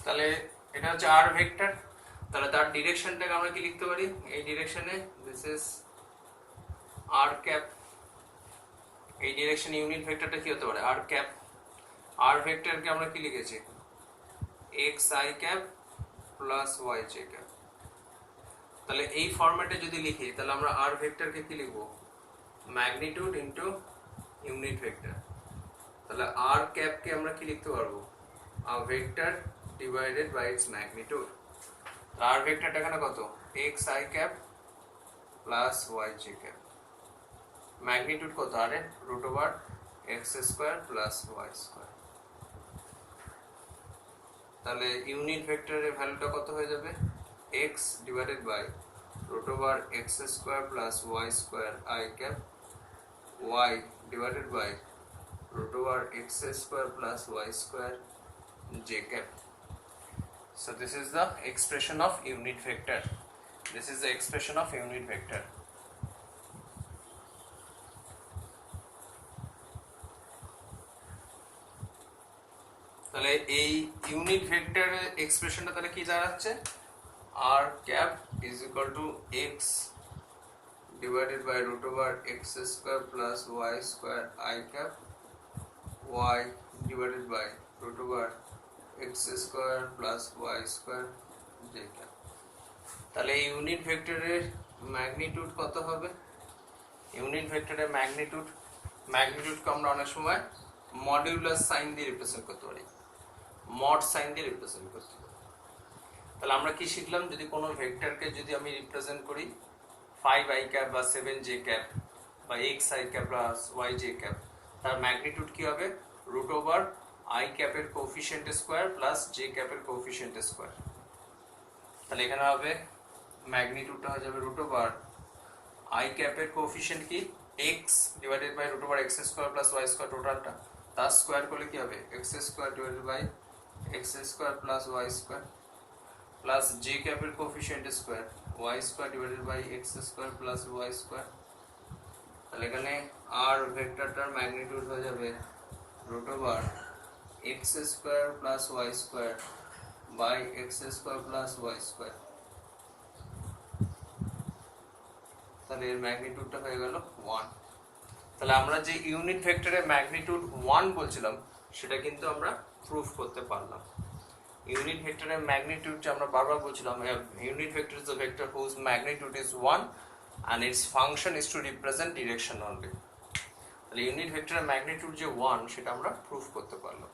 তাহলে এটা হচ্ছে আর ভেক্টর, তাহলে তার ডিরেকশনটাকে আমরা কি লিখতে পারি এই ডিরেকশনে দিস ইজ আর ক্যাপ, এই ডিরেকশন ইউনিট ভেক্টরটা কি হতে পারে আর ক্যাপ। আর ভেক্টরকে আমরা কি লিখেছি X I cap plus Y J cap. তাহলে এই ফরম্যাটে যদি লিখি তাহলে আমরা আর ভেক্টরকে কি লিখবো ম্যাগনিটিউড ইনটু ইউনিট ভেক্টর। তাহলে আর ক্যাপকে আমরা কি লিখতে পারবো a vector divided by its magnitude। আর ভেক্টরটা এখানে কত x i cap plus y j cap, magnitude কত আর root over x square plus y square. তাহলে ইউনিট ভেক্টরের ভ্যালুটা কত হয়ে যাবে x divided by root over x square plus y square i cap, y divided by root over x square plus y square j cap. So this is the expression of unit vector. This is the expression of unit vector. তাহলে এই unit ভেক্টরের এক্সপ্রেশনটা তাহলে কি দাঁড়াচ্ছে r cap is equal to x divided by root over x square plus y square I cap, y divided by root over x square plus y square j cap। তাহলে unit ভেক্টরের magnitude কত হবে unit ভেক্টরের ম্যাগনিটিউডকে আমরা অনেক সময় modulus sign দিয়ে represent করতে পারি। মড সাইন দিয়ে রিপ্রেজেন্ট করতে পারি। তাহলে আমরা কি শিখলাম, যদি কোনো ভেক্টরকে যদি আমি রিপ্রেজেন্ট করি 5i ক্যাপ বা 7j ক্যাপ বা xi cap plus yj cap, তার ম্যাগনিটিউড কি হবে, রুট ওভার i ক্যাপের কোএফিসিয়েন্ট স্কয়ার প্লাস j ক্যাপের কোএফিসিয়েন্ট স্কয়ার। তাহলে এখানে হবে ম্যাগনিটিউডটা হয়ে যাবে রুট ওভার i ক্যাপের কোএফিসিয়েন্ট কি x divided by root over x square plus y square, টোটালটা তার স্কয়ার করলে কি হবে x square divided by x square plus y square plus j ক্যাপের coefficient square y square divided by x square plus y square. তাহলে এখানে r ভেক্টরটার magnitude হয়ে যাবে root over x square plus y square by x square plus y square. তাহলে এর ম্যাগনিটিউডটা হয়ে গেল 1। তাহলে আমরা যে ইউনিট ভেক্টরের ম্যাগনিটিউড 1 বলছিলাম সেটা কিন্তু আমরা প্রুফ করতে পারলাম। ইউনিট ভেক্টরের ম্যাগনিটিউড যে আমরা বারবার বলছিলাম, unit vector is the vector whose magnitude is 1 and its function is to represent direction only। তাহলে ইউনিট ভেক্টরের ম্যাগনিটিউড যে 1 সেটা আমরা প্রুফ করতে পারলাম।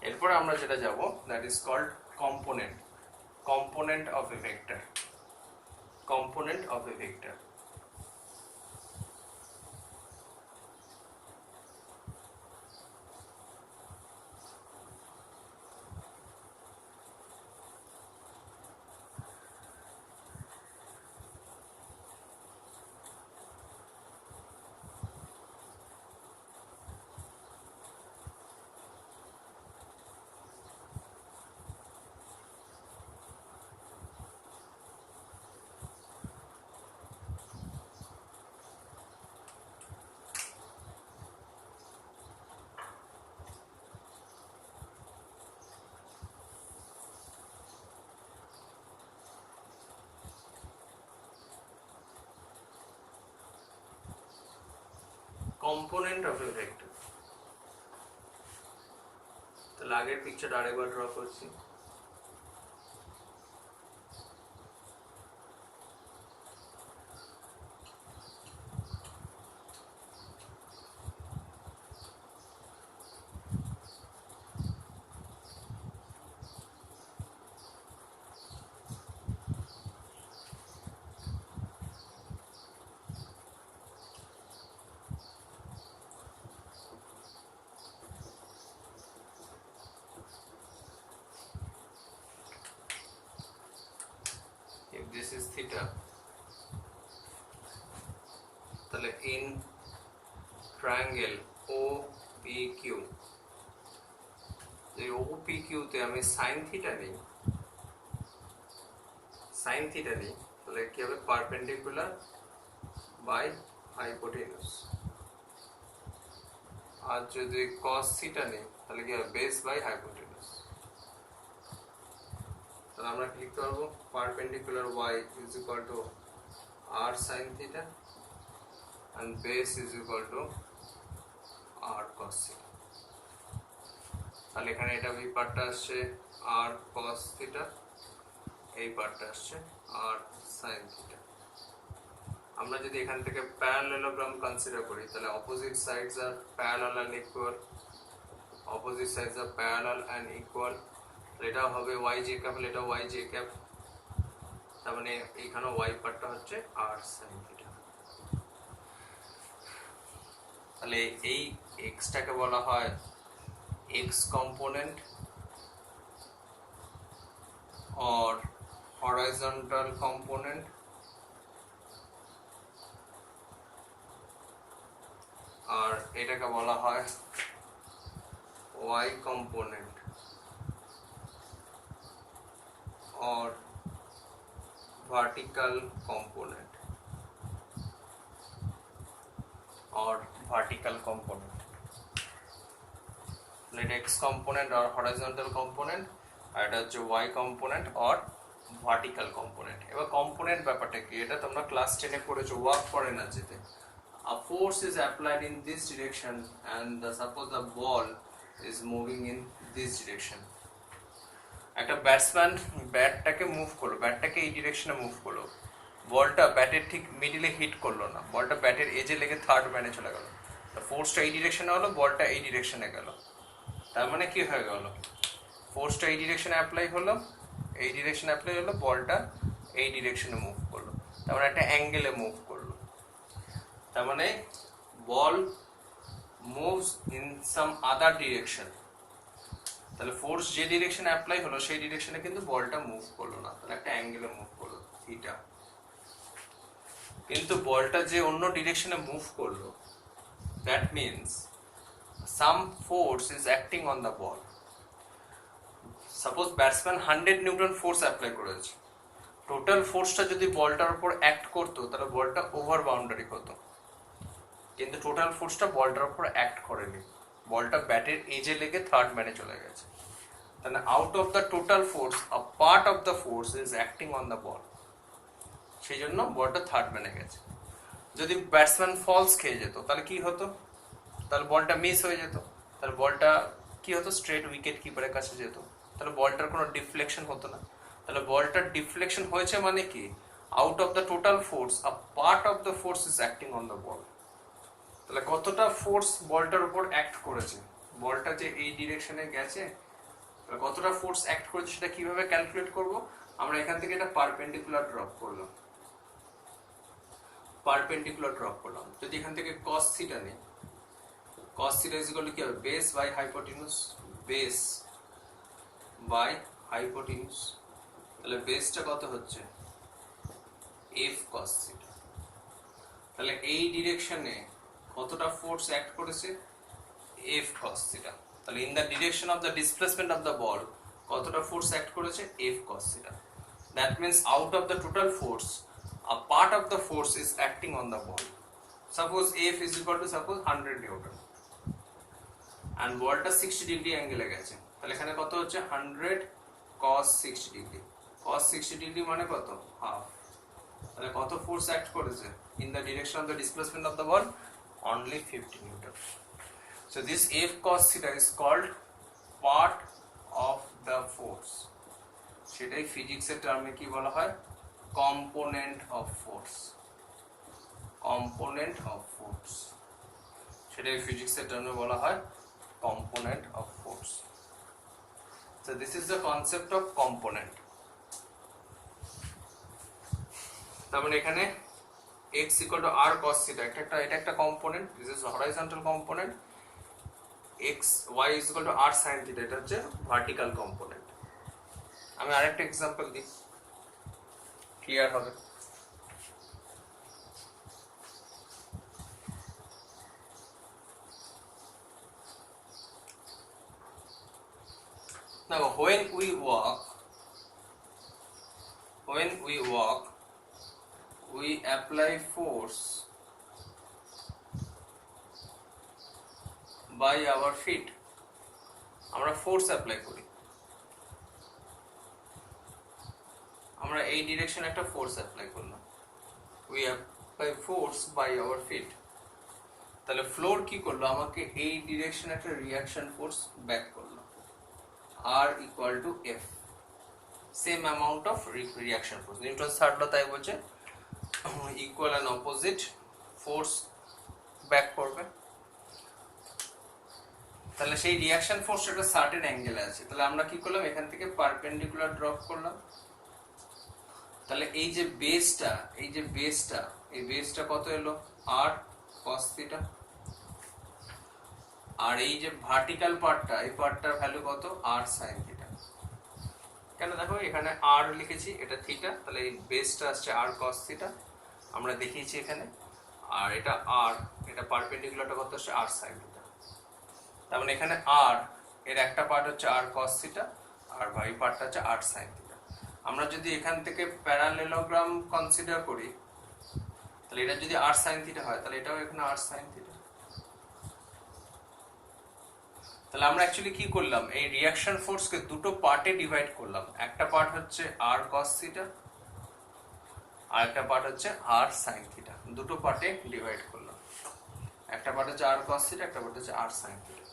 এরপরে আমরা যেটা যাব, that is called component, component of a vector, component of a vector. Component of a vector. তাহলে আগের পিকচারটা আরেকবার ড্র করছি। This is theta, তাহলে in triangle OPQ, যে OPQ তে আমি sin theta নেই, sin theta নেই, তাহলে কি হবে perpendicular by hypotenuse। আর যদি cos theta নেই তাহলে কি হবে base by hypotenuse। তাহলে আমরা কি লিখতে পারবো, perpendicular y is equal to r sin theta and base is equal to r cos theta। তাহলে এখানে এটা এই পার্টটা আসছে r cos theta, এই পার্টটা আসছে r sin theta। আমরা যদি এখান থেকে প্যারালেলোগ্রাম কনসিডার করি তাহলে অপোজিট সাইডস আর parallel and equal, opposite sides আর প্যারালাল and equal। এটা হবে yj ক্যাপ, এটা yj ক্যাপ, তার মানে এখানে y পার্টটা হচ্ছে r sin theta। তাহলে এই x টাকে বলা হয় x component or horizontal component, আর এটাকে বলা হয় y component or vertical component, or vertical component। এটা x component or horizontal component, আর এটা হচ্ছে y component or vertical component। এবার কম্পোনেন্ট ব্যাপারটা কি, এটা তোমরা ক্লাস 10 এ পড়েছো, ওয়ার্ক করে না যেতে। A force is applied in this direction and suppose the ball is moving in this direction একটা ব্যাটসম্যান ব্যাটটাকে মুভ করলো, ব্যাটটাকে এই ডিরেকশনে মুভ করলো, বলটা ব্যাটের ঠিক মিডিলে হিট করলো না, বলটা ব্যাটের এজে লেগে থার্ড ম্যানে চলে গেল, ফোর্সটা এই ডিরেকশনে হলো, বলটা এই ডিরেকশনে গেল, তার মানে কি হয়ে গেল, ফোর্সটা এই ডিরেকশনে অ্যাপ্লাই হলো, এই ডিরেকশনে অ্যাপ্লাই হলো, বলটা এই ডিরেকশনে মুভ করলো, তার মানে একটা অ্যাঙ্গেলে মুভ করলো, তার মানে ball moves in some other direction. তাহলে ফোর্স যে ডিরেকশনে অ্যাপ্লাই হলো সেই ডিরেকশনে কিন্তু বলটা মুভ করলো না, তাহলে একটা অ্যাঙ্গেলে মুভ করলো থিটা। কিন্তু বলটা যে অন্য ডিরেকশনে মুভ করলো, that means some force is acting on the ball. Suppose batsman 100 Newton force apply করেছে, টোটাল ফোর্সটা যদি বলটার উপর অ্যাক্ট করতো তাহলে বলটা ওভার বাউন্ডারি হতো, কিন্তু টোটাল ফোর্সটা বলটার উপর অ্যাক্ট করেনি, বলটা ব্যাটের এজে লেগে থার্ড ম্যানে চলে গেছে, তাহলে out of the total force a part of the force is acting on the ball, সেই জন্য বলটা থার্ড ম্যানে গেছে। যদি ব্যাটসম্যান ফলস খেয়ে যেত তাহলে কি হতো, তাহলে বলটা মিস হয়ে যেত, তাহলে বলটা কি হতো, স্ট্রেট উইকেট কিপারের কাছে যেত, তাহলে বলটার কোনো ডিফ্লেকশন হতো না, তাহলে বলটার ডিফ্লেকশন হয়েছে মানে কি, out of the total force a part of the force is acting on the ball. তাহলে কতটা ফোর্স বলটার উপর অ্যাক্ট করেছে, বলটা যে এই ডিরেকশনে গেছে, কতটা ফোর্স অ্যাক্ট করেছে সেটা কিভাবে ক্যালকুলেট করব, আমরা এখান থেকে এটা পারপেন্ডিকুলার ড্রপ করলাম, পারপেন্ডিকুলার ড্রপ করলাম। যদি এখান থেকে cos থিটা নেই, cos theta is equal to কি হবে, বেস বাই হাইপোটেনিউস, বেস বাই হাইপোটেনিউস, তাহলে বেসটা কত হচ্ছে f cos থিটা। তাহলে এই ডিরেকশনে কতটা ফোর্স অ্যাক্ট করেছে, f cos থিটা। তাহলে in the direction of the displacement of the ball কতটা ফোর্স অ্যাক্ট করেছে, f cos theta. That means out of the total force a part of the force is acting on the ball. Suppose F is equal to suppose 100 Newton and বলটা 60 degree অ্যাঙ্গেলে গেছে, তাহলে এখানে কত হচ্ছে 100 cos 60 degree, cos 60 degree মানে কত, half, তাহলে কত ফোর্স অ্যাক্ট করেছে in the direction of the displacement of the ball, only 50 Newton. So this F cos theta is called part of the force, সেটাই ফিজিক্সের টার্মে কি বলা হয়, component of force, component of force, সেটাই ফিজিক্সের টার্মে বলা হয় component of force. So this is the concept of component. তার মানে এখানে x equal to r cos theta, এটা একটা component, this is horizontal component, x y is equal to r sin theta, এটা হচ্ছে vertical component. আমি আরেকটা example দিই, ক্লিয়ার হবে। Now when we walk we apply force by our feet, আমরা force apply করি, আমরা এই ডিরেকশনে একটা ফোর্স অ্যাপ্লাই করলাম, we apply force by our feet, তাহলে ফ্লোর কি করলো, আমাকে এই ডিরেকশনে একটা রিঅ্যাকশন ফোর্স ব্যাক করলো, R equal to F, same amount of reaction force, Newton's third law তাই বলছে equal and opposite force back করবে, তাহলে সেই রিঅ্যাকশন ফোর্স একটা সার্টেন অ্যাঙ্গেলে আছে, তাহলে আমরা কি করলাম, এখান থেকে পারপেন্ডিকুলার ড্রপ করলাম, তাহলে এই যে বেসটা কত এলো, r cos থিটা, আর এই যে ভার্টিক্যাল পার্টটা, এই পার্টটার ভ্যালু কত, r sin থিটা। কেন দেখো এখানে r লিখেছি, এটা থিটা, তাহলে এই বেসটা আসছে r cos থিটা, আমরা দেখিয়েছি এখানে, আর এটা r, এটা পারপেন্ডিকুলারটা কত আসছে r sin থিটা, তার মানে এখানে r এর একটা পার্ট হচ্ছে r cos থিটা আর এই পার্টটা হচ্ছে r sin থিটা। আমরা যদি এখান থেকে প্যারালেলোগ্রাম কনসিডার করি, তাহলে এটা যদি r sin থিটা হয় তাহলে এটাও এখানে r sin থিটা। তাহলে আমরা অ্যাকচুয়ালি কি করলাম, এই রিঅ্যাকশন ফোর্সকে দুটো পার্টে ডিভাইড করলাম, একটা পার্ট হচ্ছে r cos থিটা আর একটা পার্ট হচ্ছে r sin থিটা, দুটো পার্টে ডিভাইড করলাম, একটা পার্ট হচ্ছে r cos থিটা, একটা পার্ট হচ্ছে r sin থিটা।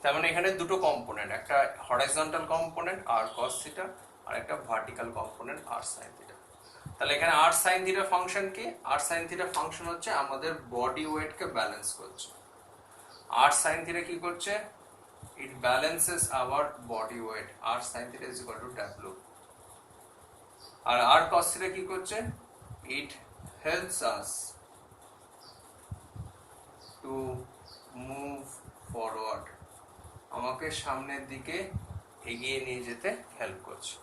তার মানে এখানে দুটো কম্পোনেন্ট, একটা হরাইজন্টাল কম্পোনেন্ট আর cos থিটা আর একটা ভার্টিক্যাল কম্পোনেন্ট আর sin থিটা। তাহলে এখানে আর sin থিটা ফাংশন কি? আর sin থিটা ফাংশন হচ্ছে আমাদের বডি ওয়েট কে ব্যালেন্স করছে। আর sin থিটা কি করছে? It balances our body weight. আর sin theta is equal to w। আর আর cos থিটা কি করছে? It helps us to move forward, আমাকে সামনের দিকে এগিয়ে নিয়ে যেতে হেল্প করছে।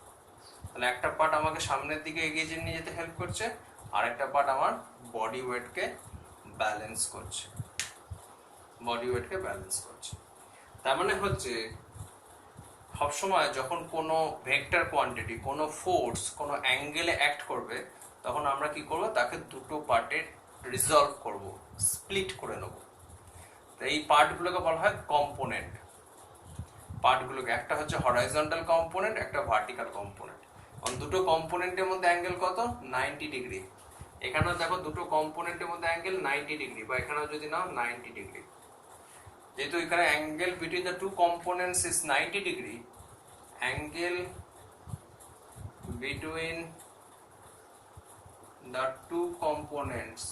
তাহলে একটা পার্ট আমাকে সামনের দিকে এগিয়ে নিয়ে যেতে হেল্প করছে, আর একটা পার্ট আমার বডি ওয়েটকে ব্যালেন্স করছে, বডি ওয়েটকে ব্যালেন্স করছে। তার মানে হচ্ছে সবসময় যখন কোনো ভেক্টর কোয়ান্টিটি, কোনো ফোর্স কোনো অ্যাঙ্গেলে অ্যাক্ট করবে, তখন আমরা কি করব? তাকে দুটো পার্টে রিজলভ করব, স্প্লিট করে নেব। তো এই পার্টগুলোকে বলা হয় কম্পোনেন্ট। পার্টগুলোকে, একটা হচ্ছে হরাইজন্টাল কম্পোনেন্ট, একটা ভার্টিক্যাল কম্পোনেন্ট। দুটো কম্পোনেন্টের মধ্যে অ্যাঙ্গেল কত? 90 ডিগ্রি। এখানেও দেখো দুটো কম্পোনেন্টের মধ্যে অ্যাঙ্গেল 90 ডিগ্রি, বা এখানেও যদি নাও 90 ডিগ্রি। যেহেতু এখানে angle between the two components is 90 degree, angle between the two components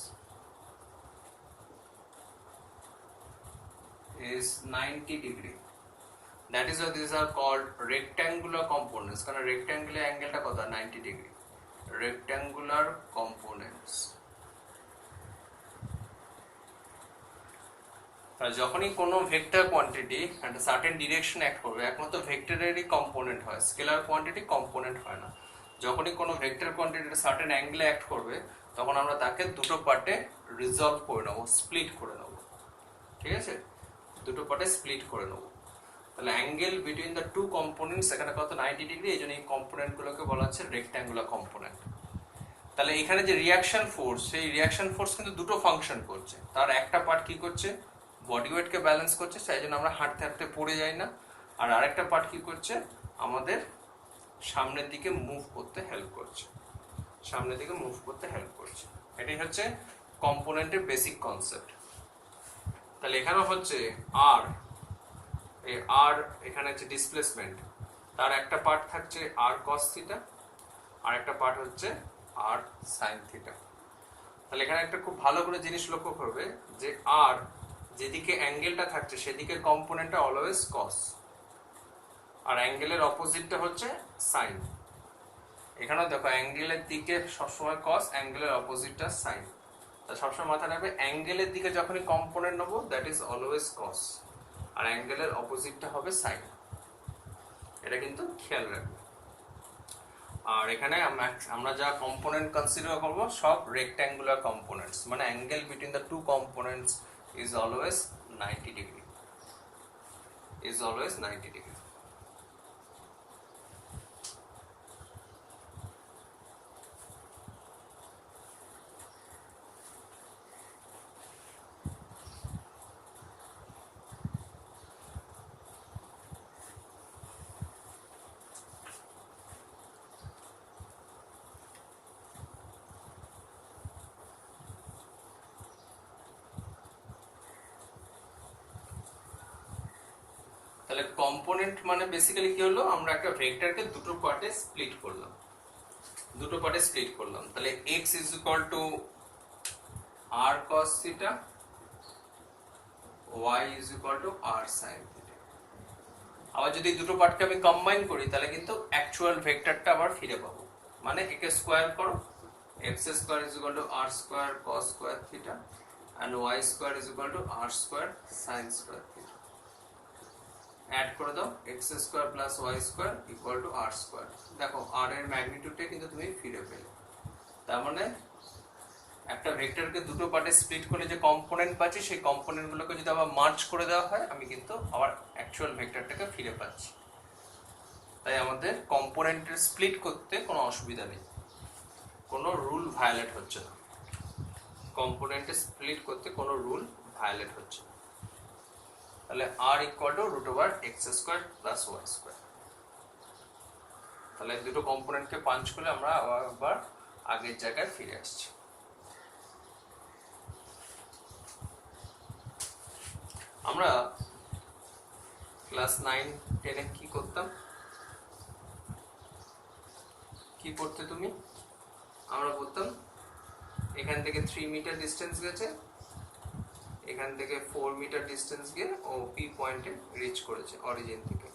is 90 degree. That is why these are called rectangular components, কারণ rectangular অ্যাঙ্গেলটা কত? 90 degree. Rectangular components. যখনই কোনো ভেক্টর কোয়ান্টিটি একটা সার্টেন ডিরেকশন অ্যাক্ট করবে, একমাত্র ভেক্টরেরই component হয়, scalar quantity component হয় না। যখনই কোনো ভেক্টর কোয়ান্টিটি সার্টেন অ্যাঙ্গেলে অ্যাক্ট করবে, তখন আমরা তাকে দুটো পার্টে রিজলভ করে নেবো, স্প্লিট করে নেবো। ঠিক আছে, দুটো পার্টে স্প্লিট করে নেবো। তাহলে angle between the two components এখানে কত? 90 ডিগ্রি। এই জন্য এই কম্পোনেন্টগুলোকে বলা হচ্ছে রেক্ট্যাঙ্গুলার কম্পোনেন্ট। তাহলে এখানে যে রিয়াকশন ফোর্স, সেই রিয়াকশন ফোর্স কিন্তু দুটো ফাংশন করছে। তার একটা পার্ট কি করছে? বডি ওয়েটকে ব্যালেন্স করছে, সেই জন্য আমরা হাঁটতে হাঁটতে পড়ে যাই না। আর আরেকটা পার্ট কি করছে? আমাদের সামনের দিকে মুভ করতে হেল্প করছে, সামনের দিকে মুভ করতে হেল্প করছে। এটাই হচ্ছে কম্পোনেন্টের বেসিক কনসেপ্ট। তাহলে এখানে হচ্ছে আর, এই আর এখানে হচ্ছে ডিসপ্লেসমেন্ট, তার একটা পার্ট থাকছে আর কস থিটা, আর একটা পার্ট হচ্ছে আর সাইন থিটা। তাহলে এখানে একটা খুব ভালো করে জিনিস লক্ষ্য করবে যে আর যেদিকে অ্যাঙ্গেলটা থাকছে সেদিকের কম্পোনেন্টটা অলওয়েজ কস, আর অ্যাঙ্গেলের অপোজিটটা হচ্ছে সাইন। এখানেও দেখো অ্যাঙ্গেলের দিকে সবসময় কস, অ্যাঙ্গেলের অপোজিটটা সাইন। তা সবসময় মাথায় রাখবে অ্যাঙ্গেলের দিকে যখনই কম্পোনেন্ট নেবো দ্যাট ইজ অলওয়েজ কস, আর অ্যাঙ্গেলের অপোজিটটা হবে সাইন। এটা কিন্তু খেয়াল রাখবে। আর এখানে আমরা যা কম্পোনেন্ট কনসিডার করবো সব রেক্ট্যাঙ্গুলার কম্পোনেন্টস, মানে angle between the two components is always 90 degree, is always 90 degree. তাহলে কম্পোনেন্ট মানে বেসিক্যালি কি হলো? আমরা একটা ভেক্টরকে দুটো পার্টে স্প্লিট করলাম, দুটো পার্টে স্প্লিট করলাম। তাহলে x is equal to r cos theta, y is equal to r sin theta. আবার যদি দুটো পার্টকে আমি কম্বাইন করি তাহলে কিন্তু অ্যাকচুয়াল ভেক্টরটা আবার ফিরে পাবো। মানে একে স্কোয়ার করো, x square is equal to r square cos square theta and y square is equal to r square sin square theta. Add করে দাও, x square plus y square equal to r square. দেখো r এর ম্যাগনিটিউডটা কিন্তু তুমি ফিরে পেলে। তার মানে একটা ভেক্টরকে দুটো পার্টে স্প্লিট করে যে কম্পোনেন্ট পাচ্ছি, সেই কম্পোনেন্টগুলোকে যদি আবার মার্জ করে দেওয়া হয়, আমি কিন্তু আবার অ্যাকচুয়াল ভেক্টরটাকে ফিরে পাচ্ছি। তাই আমাদের কম্পোনেন্টের স্প্লিট করতে কোনো অসুবিধা নেই, কোনো রুল ভায়োলেট হচ্ছে না। কম্পোনেন্টের স্প্লিট করতে কোনো রুল ভায়োলেট হচ্ছে না। তাহলে r equal to root over X square plus Y square. তাহলে দুটো কম্পোনেন্টকে পাঞ্চ করলে আমরা আবার আগের জায়গায় ফিরে আসছি। আমরা ক্লাস 9-10 কি করতাম, কি করতে তুমি? আমরা বলতাম এখান থেকে 3 মিটার ডিস্টেন্স গেছে, এখান থেকে 4 মিটার ডিস্টেন্স গিয়ে ও পি পয়েন্টে রিচ করেছে অরিজিন থেকে।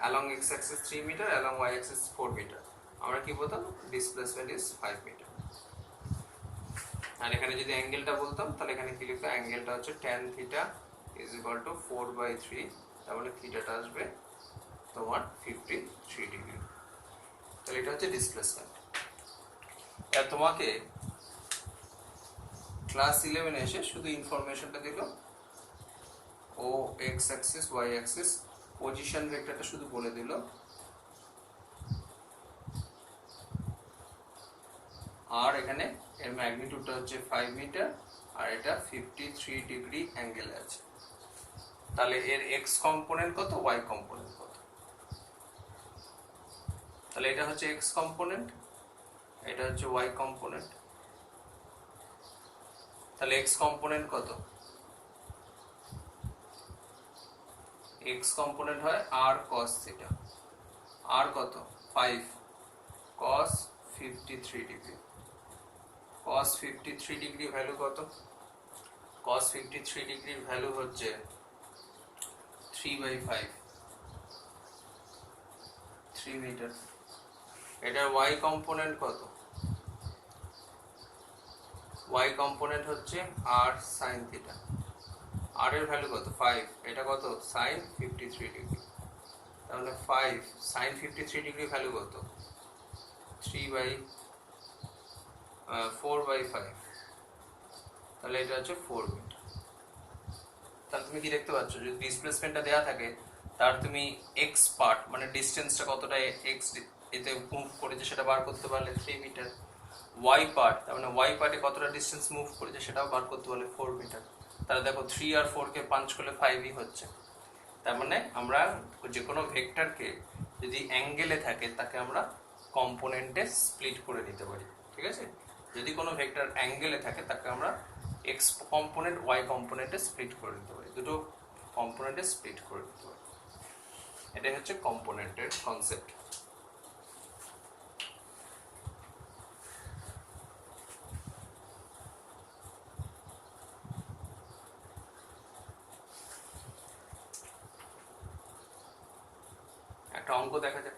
Along X axis 3 metre, along Y axis 4 metre. আমরা কি বলতাম? Displacement is 5 metre. আর এখানে যদি অ্যাঙ্গেলটা বলতাম তাহলে এখানে কি লিখতাম? অ্যাঙ্গেলটা হচ্ছে tan theta is equal two 4/3, তার মানে থিটাটা আসবে তোমার 53 ডিগ্রি। তাহলে এটা হচ্ছে ডিসপ্লেসমেন্ট। আর তোমাকে ক্লাস 11 এসে শুধু ইনফরমেশনটা দিল, ও x axis Y axis position ভেক্টরটা শুধু বলে দিল, আর এখানে এর ম্যাগনিটিউডটা হচ্ছে 5 মিটার আর এটা 53 ডিগ্রি অ্যাঙ্গেলে আছে। তাহলে এর এক্স কম্পোনেন্ট কত, ওয়াই কম্পোনেন্ট কত? তাহলে এটা হচ্ছে এক্স কম্পোনেন্ট, এটা হচ্ছে ওয়াই কম্পোনেন্ট। তাহলে এক্স কম্পোনেন্ট কত? এক্স কম্পোনেন্ট হয় আর cos থিটা, আর কত? 5 cos 53 degree. cos 53 degree value কত? cos 53 ডিগ্রির ভ্যালু হচ্ছে 3/5, 3 মিটার। এটার y কম্পোনেন্ট কত? y কম্পোনেন্ট হচ্ছে r sin থিটা, r এর ভ্যালু কত? 5, এটা কত? sin 53 degree. তাহলে 5 sin 53 ডিগ্রি ভ্যালু কত? 4/5, তাহলে এটা হচ্ছে 4 মিটার। তাহলে তুমি কি দেখতে পাচ্ছ, যদি ডিসপ্লেসমেন্টটা দেওয়া থাকে তার তুমি এক্স পার্ট মানে ডিস্টেন্সটা কতটা এক্স এতে মুভ করেছে সেটা বার করতে পারলে 3 মিটার, ওয়াই পার্ট তার মানে ওয়াই পার্টে কতটা ডিস্টেন্স মুভ করেছে সেটাও বার করতে পারলে 4 মিটার। তাহলে দেখো 3 আর 4 কে পাঞ্চ করলে 5ই হচ্ছে। তার মানে আমরা যে কোনো ভেক্টরকে যদি অ্যাঙ্গেলে থাকে তাকে আমরা কম্পোনেন্টে স্প্লিট করে নিতে পারি, ঠিক আছে? যদি কোনো ভেক্টর অ্যাঙ্গেলে থাকে তাকে আমরা এক্স কম্পোনেন্ট ওয়াই কম্পোনেন্টে স্প্লিট করে নিতে পারি, দুটো কম্পোনেন্টে স্প্লিট করে নিতে পারি। এটাই হচ্ছে কম্পোনেন্টের কনসেপ্ট। একটা অঙ্ক দেখা যাক,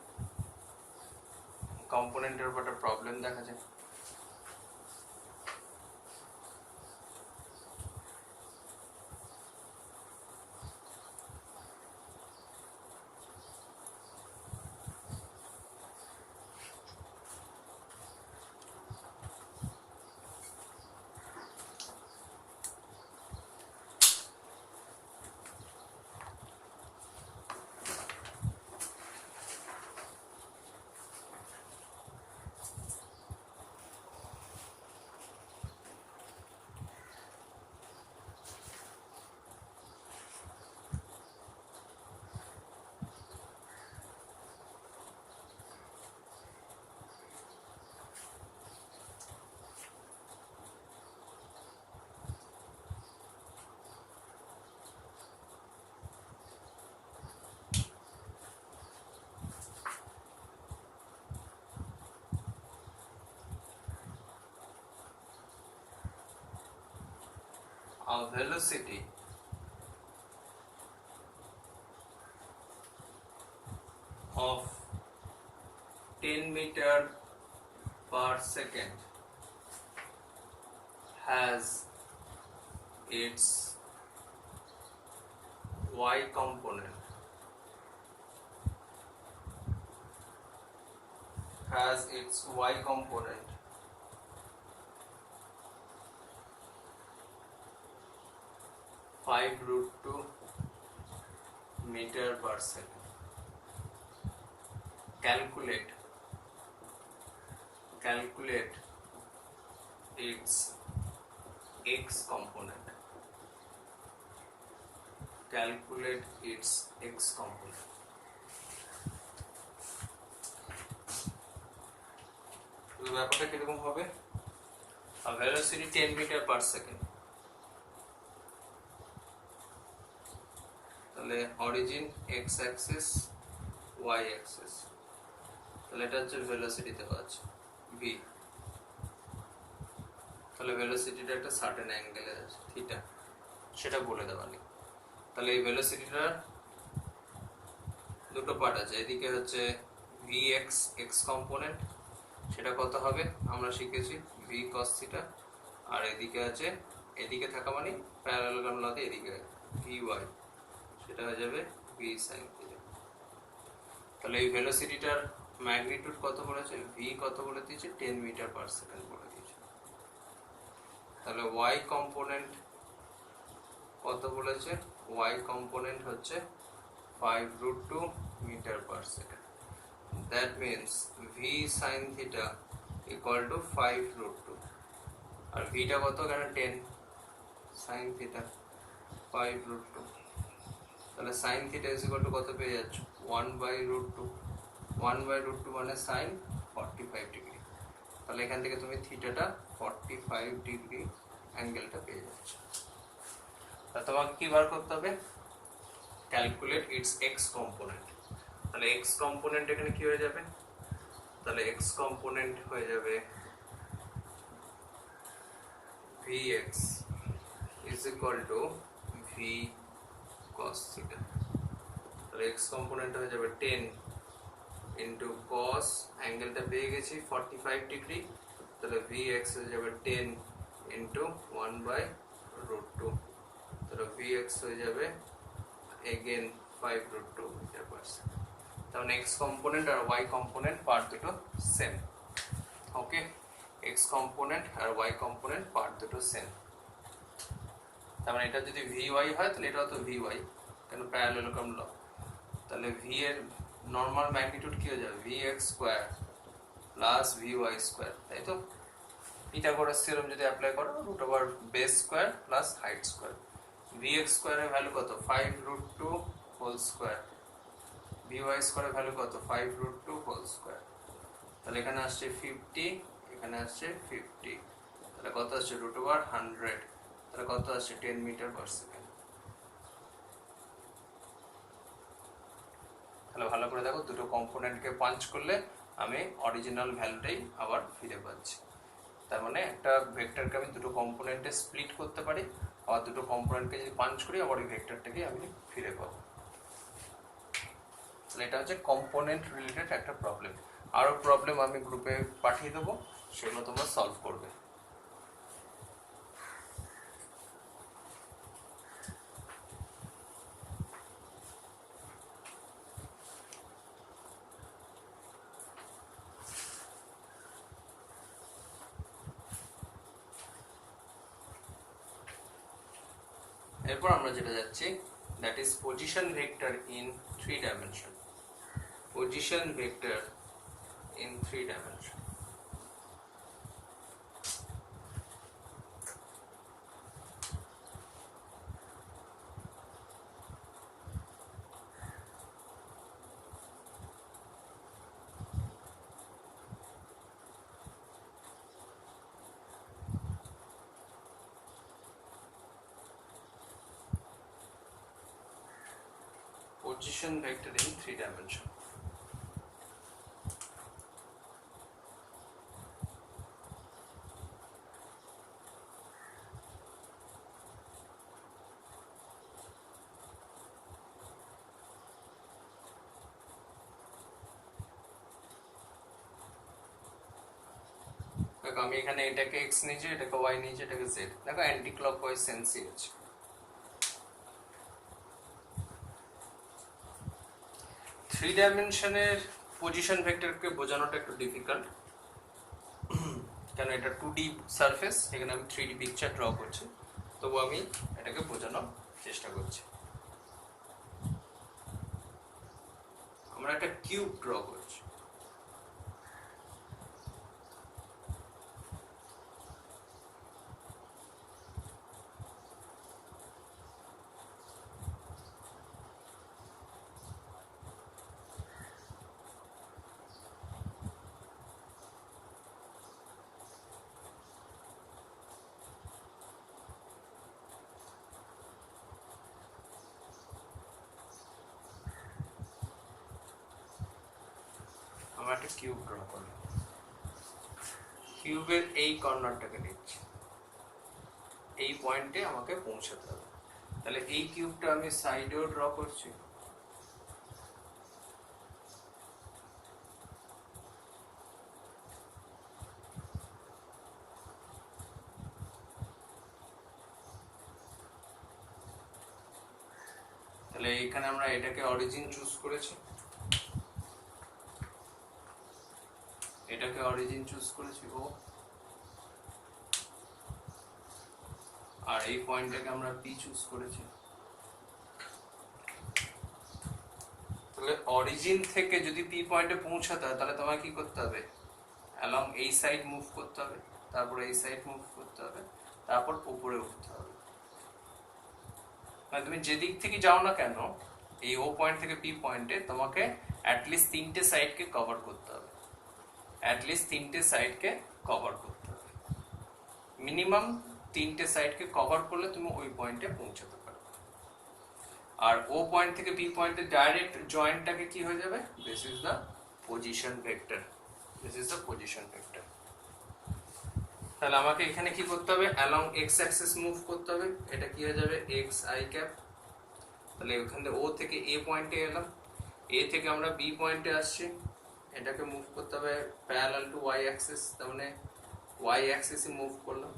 কম্পোনেন্টের উপর একটা প্রবলেম দেখা যাক। A velocity of 10 meter per second has its y component, has its y component 5√2 meter per second. Calculate its x component. Calculate its x component. তো ব্যাপারটা কিরকম হবে? A velocity 10 meter per second. তাহলে origin X axis Y axis, তাহলে এটা হচ্ছে velocity দেওয়া আছে ভি, তাহলে ভেলোসিটিটা একটা সার্টেন অ্যাঙ্গেলে আছে থিটা, সেটা বলে দেওয়া নেই। তাহলে এই ভেলোসিটিটার দুটো পার্ট আছে, এদিকে হচ্ছে ভি এক্স এক্স কম্পোনেন্ট, সেটা কত হবে আমরা শিখেছি ভি কস থিটা, আর এদিকে আছে এদিকে থাকা মানে প্যারালালোগ্রাম লাতে এদিকে ভি ওয়াই, সেটা হয়ে যাবে ভি সাইন থিটা। তাহলে এই ভেলোসিটিটার ম্যাগনিটিউড কত বলেছে, ভি কত বলে দিয়েছে 10 মিটার পার সেকেন্ড বলে দিয়েছে। তাহলে ওয়াই কম্পোনেন্ট কত বলেছে, ওয়াই কম্পোনেন্ট হচ্ছে 5√2 metre per second. That means v sin theta equal to 5√2, আর v টা কত কেন 10, sin theta 5√2, তাহলে sin theta is equal to কত পেয়ে যাচ্ছ 1/√2, 1/√2 মানে sin 45 ডিগ্রি, তাহলে এখান থেকে তুমি থিটাটা 45 ডিগ্রি অ্যাঙ্গেলটা পেয়ে যাচ্ছ। তাহলে তোমাকে কি বার করতে হবে, ক্যালকুলেট ইটস এক্স কম্পোনেন্ট। তাহলে এক্স কম্পোনেন্ট এখানে কি হয়ে যাবে, তাহলে এক্স কম্পোনেন্ট হয়ে যাবে vx is equal to v cos theta, তাহলে এক্স কম্পোনেন্ট হয়ে যাবে 10 ইন্টু cos, অ্যাঙ্গেলটা পেয়ে গেছি 45 ডিগ্রি, তাহলে vx হয়ে যাবে 10 ইন্টু 1/√2, তাহলে vx হয়ে যাবে again 5√2 মিটার পার সেকেন্ড। তাহলে এক্স কম্পোনেন্ট আর ওয়াই কম্পোনেন্ট পার্ট দুটো সেম, ওকে, এক্স কম্পোনেন্ট আর ওয়াই কম্পোনেন্ট পার্ট দুটো সেম। তার মানে এটা যদি ভি ওয়াই হয় তাহলে এটাও তো ভি ওয়াই, কেন প্যারালেলোগ্রাম ল, তাহলে ভি এর নর্মাল ম্যাগনিটিউড কি হয়ে যাবে V X square plus V Y square, তাই তো। পিথাগোরাস থিওরেম যদি অ্যাপ্লাই করো √ওভার base square plus height square, V X স্কোয়ারের ভ্যালু কত 5√2 হোল স্কোয়ার, ভি ওয়াই স্কোয়ারের ভ্যালু কত 5√2 হোল স্কোয়ার, তাহলে এখানে আসছে 50, এখানে আসছে 50, তাহলে কত আসছে √100, তাহলে কত আসছে 10 মিটার পার সেকেন্ড। তাহলে ভালো করে দেখো, দুটো কম্পোনেন্টকে পাঞ্চ করলে আমি অরিজিনাল ভ্যালুটাই আবার ফিরে পাচ্ছি। তার মানে একটা ভেক্টরকে আমি দুটো কম্পোনেন্টে স্প্লিট করতে পারি, আবার দুটো কম্পোনেন্টকে যদি পাঞ্চ করি আবার ওই ভেক্টরটাকে আমি ফিরে পাবো। তাহলে এটা হচ্ছে কম্পোনেন্ট রিলেটেড একটা প্রবলেম। আরও প্রবলেম আমি গ্রুপে পাঠিয়ে দেবো, সেগুলো তোমরা সলভ করবে। এরপর আমরা যেটা যাচ্ছি that is position vector in 3 dimension, position vector in 3 dimension. Position vector in 3 dimension. দেখো আমি এখানে এটাকে x নিয়েছি, এটাকে y নিয়েছি, এটাকে z, দেখো অ্যান্টি ক্লকওয়াইজ সেন্সই আছে। 3 ডাইমেনশনের পজিশন ভেক্টরকে বোঝানোটা একটু ডিফিকাল্ট, কেন এটা 2D সারফেস, এখানে আমি 3D পিকচার ড্র করছি, তবু আমি এটাকে বোঝানোর চেষ্টা করছি। আমরা একটা কিউব ড্র করছি, আমরা একটা কিউব ড্র করলাম, কিউবের এই কর্নারটাকে নিচ্ছি, এই পয়েন্টে আমাকে পৌঁছাতে হবে। তাহলে এই কিউবটা আমি সাইডেও ড্র করছি, তাহলে এখানে আমরা এটাকে অরিজিন চুজ করেছি, এটাকে অরিজিন চুজ করেছি ও, আর এই পয়েন্টটাকে আমরা পি চুজ করেছি। তাহলে অরিজিন থেকে যদি পি পয়েন্টে পৌঁছাতে হয় তাহলে তোমায় কি করতে হবে, অ্যালং এই সাইড মুভ করতে হবে, তারপর এই সাইড মুভ করতে হবে, তারপর উপরে উঠতে হবে। মানে তুমি যেদিক থেকে যাও না কেন এই ও পয়েন্ট থেকে পি পয়েন্টে তোমাকে অ্যাটলিস্ট তিনটে সাইডকে কভার করতে হবে, অ্যাটলিস্ট তিনটে সাইডকে কভার করতে হবে, মিনিমাম তিনটে সাইডকে কভার করলে তুমি ওই পয়েন্টে পৌঁছাতে পারবে। আর ও পয়েন্ট থেকে বি পয়েন্টে ডাইরেক্ট জয়েন্টটাকে কি হয়ে যাবে, this is the position vector, this is the position vector. তাহলে আমাকে এখানে কি করতে হবে, অ্যালং এক্স অ্যাক্সিস মুভ করতে হবে, এটা কি হয়ে যাবে এক্স আই ক্যাপ। তাহলে ওখানে ও থেকে এ পয়েন্টে এলাম, এ থেকে আমরা বি পয়েন্টে আসছি, এটাকে মুভ করতে হবে প্যারালাল টু ওয়াই অ্যাক্সিস, তার মানে ওয়াই অ্যাক্সিসে মুভ করলাম,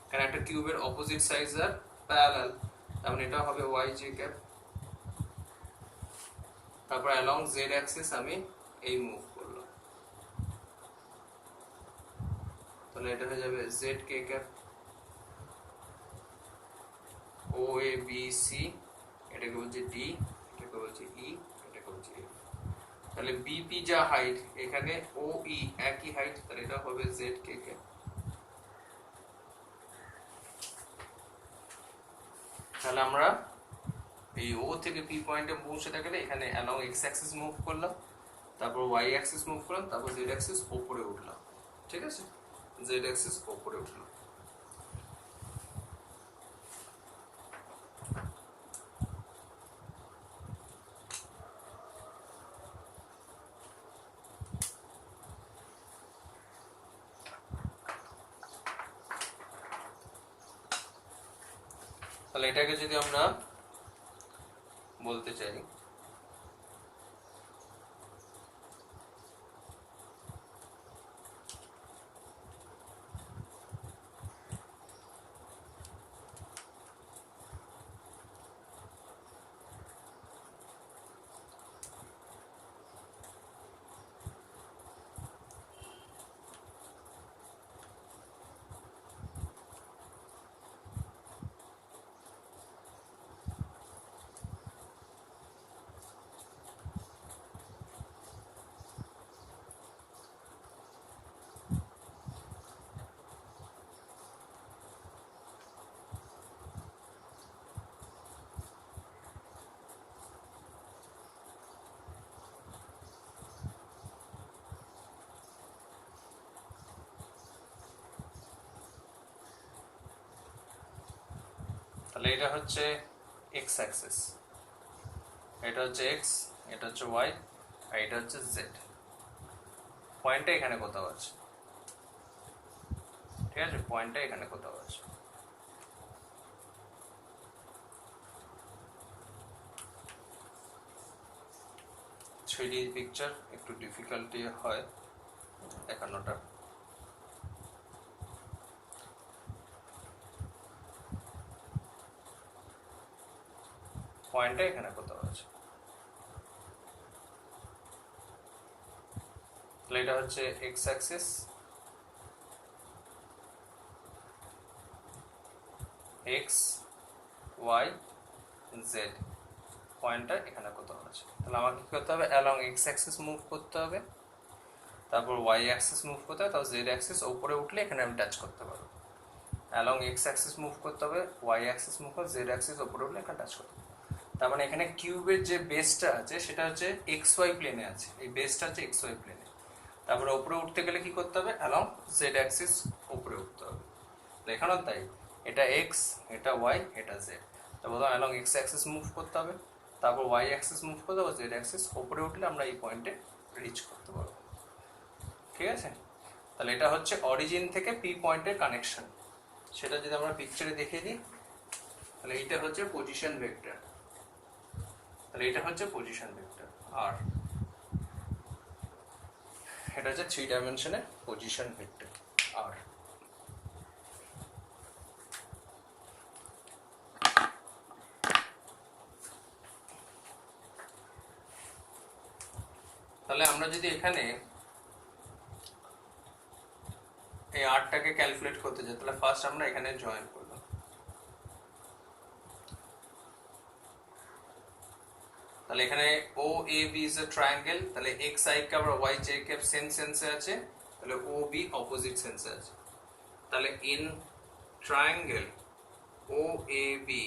কারণ একটা কিউবের অপোজিট সাইডস আর প্যারালাল, তার মানে এটা হবে ওয়াই জে ক্যাপ। তারপর অ্যালং জেড অ্যাক্সিস আমি এই মুভ করলাম, তাহলে এটা হয়ে যাবে Z K cap. O A B C এটাকে বলছে ডি, এটাকে বলছে ই, এটাকে বলছে এফ। তাহলে বিপি যা হাইট এখানে ও ই একই হাইট, তাহলে এটা হবে জেড কে ক্যাপ। তাহলে আমরা এই ও থেকে পি পয়েন্টে পৌঁছাতে গেলে এখানে অ্যালং এক্স অ্যাক্সিস মুভ করলাম, তারপর ওয়াই অ্যাক্সিস মুভ করলাম, তারপর জেড অ্যাক্সিস উপরে উঠলাম, ঠিক আছে, জেড অ্যাক্সিস উপরে উঠলাম। তাহলে এটাকে যদি আমরা বলতে চাই, তাহলে এটা হচ্ছে এক্স অ্যাক্সিস, এটা হচ্ছে এক্স, এটা হচ্ছে ওয়াই, আর এটা হচ্ছে জেড। পয়েন্টটা এখানে কোথাও আছে, ঠিক আছে, পয়েন্টটা এখানে কোথাও আছে। থ্রিডি পিকচার একটু ডিফিকাল্টি হয় দেখানোটা। পয়েন্টটা এখানে কোথাও আছে, তাহলে এটা হচ্ছে X axis, X Y Z, পয়েন্টটা এখানে কোথাও আছে। তাহলে আমাকে কি করতে হবে, অ্যালং এক্স অ্যাক্সিস মুভ করতে হবে, তারপর ওয়াই অ্যাক্সিস মুভ করতে হবে, তারপর জেড অ্যাক্সিস উপরে উঠলে এখানে আমি টাচ করতে পারবো। অ্যালং এক্স অ্যাক্সিস মুভ করতে হবে, ওয়াই অ্যাক্সিস মুভ করতে, জেড অ্যাক্সিস উপরে উঠলে এখানে টাচ করতে হবে। তার মানে এখানে কিউবের যে বেসটা আছে সেটা হচ্ছে এক্স ওয়াই প্লেনে আছে, এই বেসটা হচ্ছে এক্স ওয়াই প্লেনে। তারপরে উপরে উঠতে গেলে কি করতে হবে, অ্যালং জেড অ্যাক্সিস উপরে উঠতে হবে। এখানেও তাই, এটা এক্স, এটা ওয়াই, এটা জেড। তারপর অ্যালং এক্স অ্যাক্সিস মুভ করতে হবে, তারপর ওয়াই অ্যাক্সিস মুভ করতে হবে, জেড অ্যাক্সিস উপরে উঠলে আমরা এই পয়েন্টে রিচ করতে পারবো। ঠিক আছে? তাহলে এটা হচ্ছে অরিজিন থেকে পি পয়েন্টের কানেকশন। সেটা যদি আমরা পিকচারে দেখিয়ে দিই, তাহলে এইটা হচ্ছে পজিশন ভেক্টর। তাহলে এটা হচ্ছে পজিশন ভেক্টর আর এটা হচ্ছে 3 ডাইমেনশনে পজিশন ভেক্টর আর। তাহলে আমরা যদি এখানে এই আরটাকে ক্যালকুলেট করতে চাই, তাহলে ফার্স্ট আমরা এখানে জয়েন করলাম। তাহলে এখানে O A B is a triangle, তাহলে এক্স আই ক্যাপ আর ওয়াই জে ক্যাপ সেম সেন্সে আছে, তাহলে ও বি অপোজিট সেন্সে আছে। তাহলে in triangle O A B,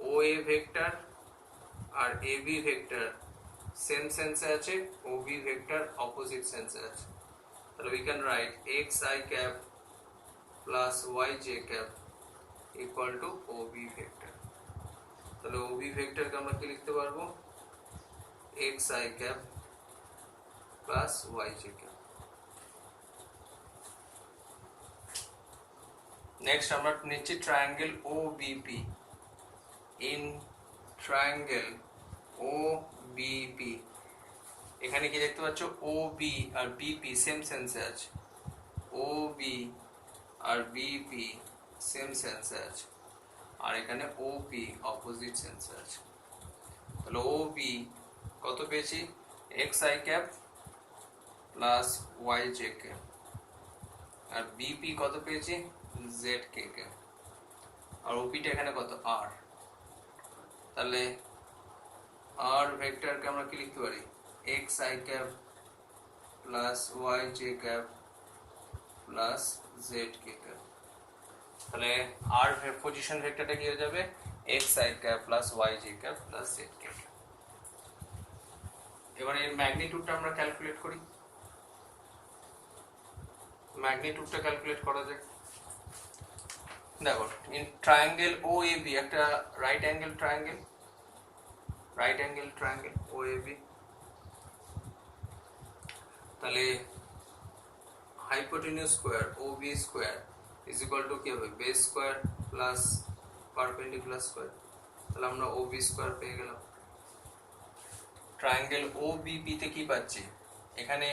O A vector আর এ বি ভেক্টর সেম সেন্সে আছে, ও বি ভেক্টর অপোজিট সেন্সে আছে। তাহলে we can write xi cap plus yj cap equal to OB vector। তাহলে OB vector কে আমরা কি লিখতে পারবো? xi cap plus yj cap। Next আমরা নিচ্ছি triangle OBP। In triangle OBP এখানে কি দেখতে পাচ্ছ? OB আর BP সেম সেন্সে আছে, OB আর BP সেম সেন্সে আছে, আর এখানে OP অপোজিট সেন্সে আছে। তাহলে OB কত পেয়েছি? xi cap plus yj cap, আর BP কত পেয়েছি? zk ক্যাপ, আর OP টা এখানে কত? r। তাহলে r ভেক্টরকে আমরা কি লিখতে পারি? xi cap plus yj cap plus zk cap। তাহলে r পজিশন ভেক্টরটা কি হয়ে যাবে? xi cap plus yj cap plus zk cap। এবার এর ম্যাগনিটিউডটা আমরা ক্যালকুলেট করি। ম্যাগনিটিউডটা ক্যালকুলেট করা যায়। দেখো ইন ট্রায়াঙ্গেল OAB, একটা right angle triangle, right angle triangle OAB, তাহলে hypotenuse square OB square is equal to কি হবে? Base square plus perpendicular square. তাহলে আমরা OB স্কয়ার পেয়ে গেলাম। ট্রায়াঙ্গেল OBP তে কি পাচ্ছি? এখানে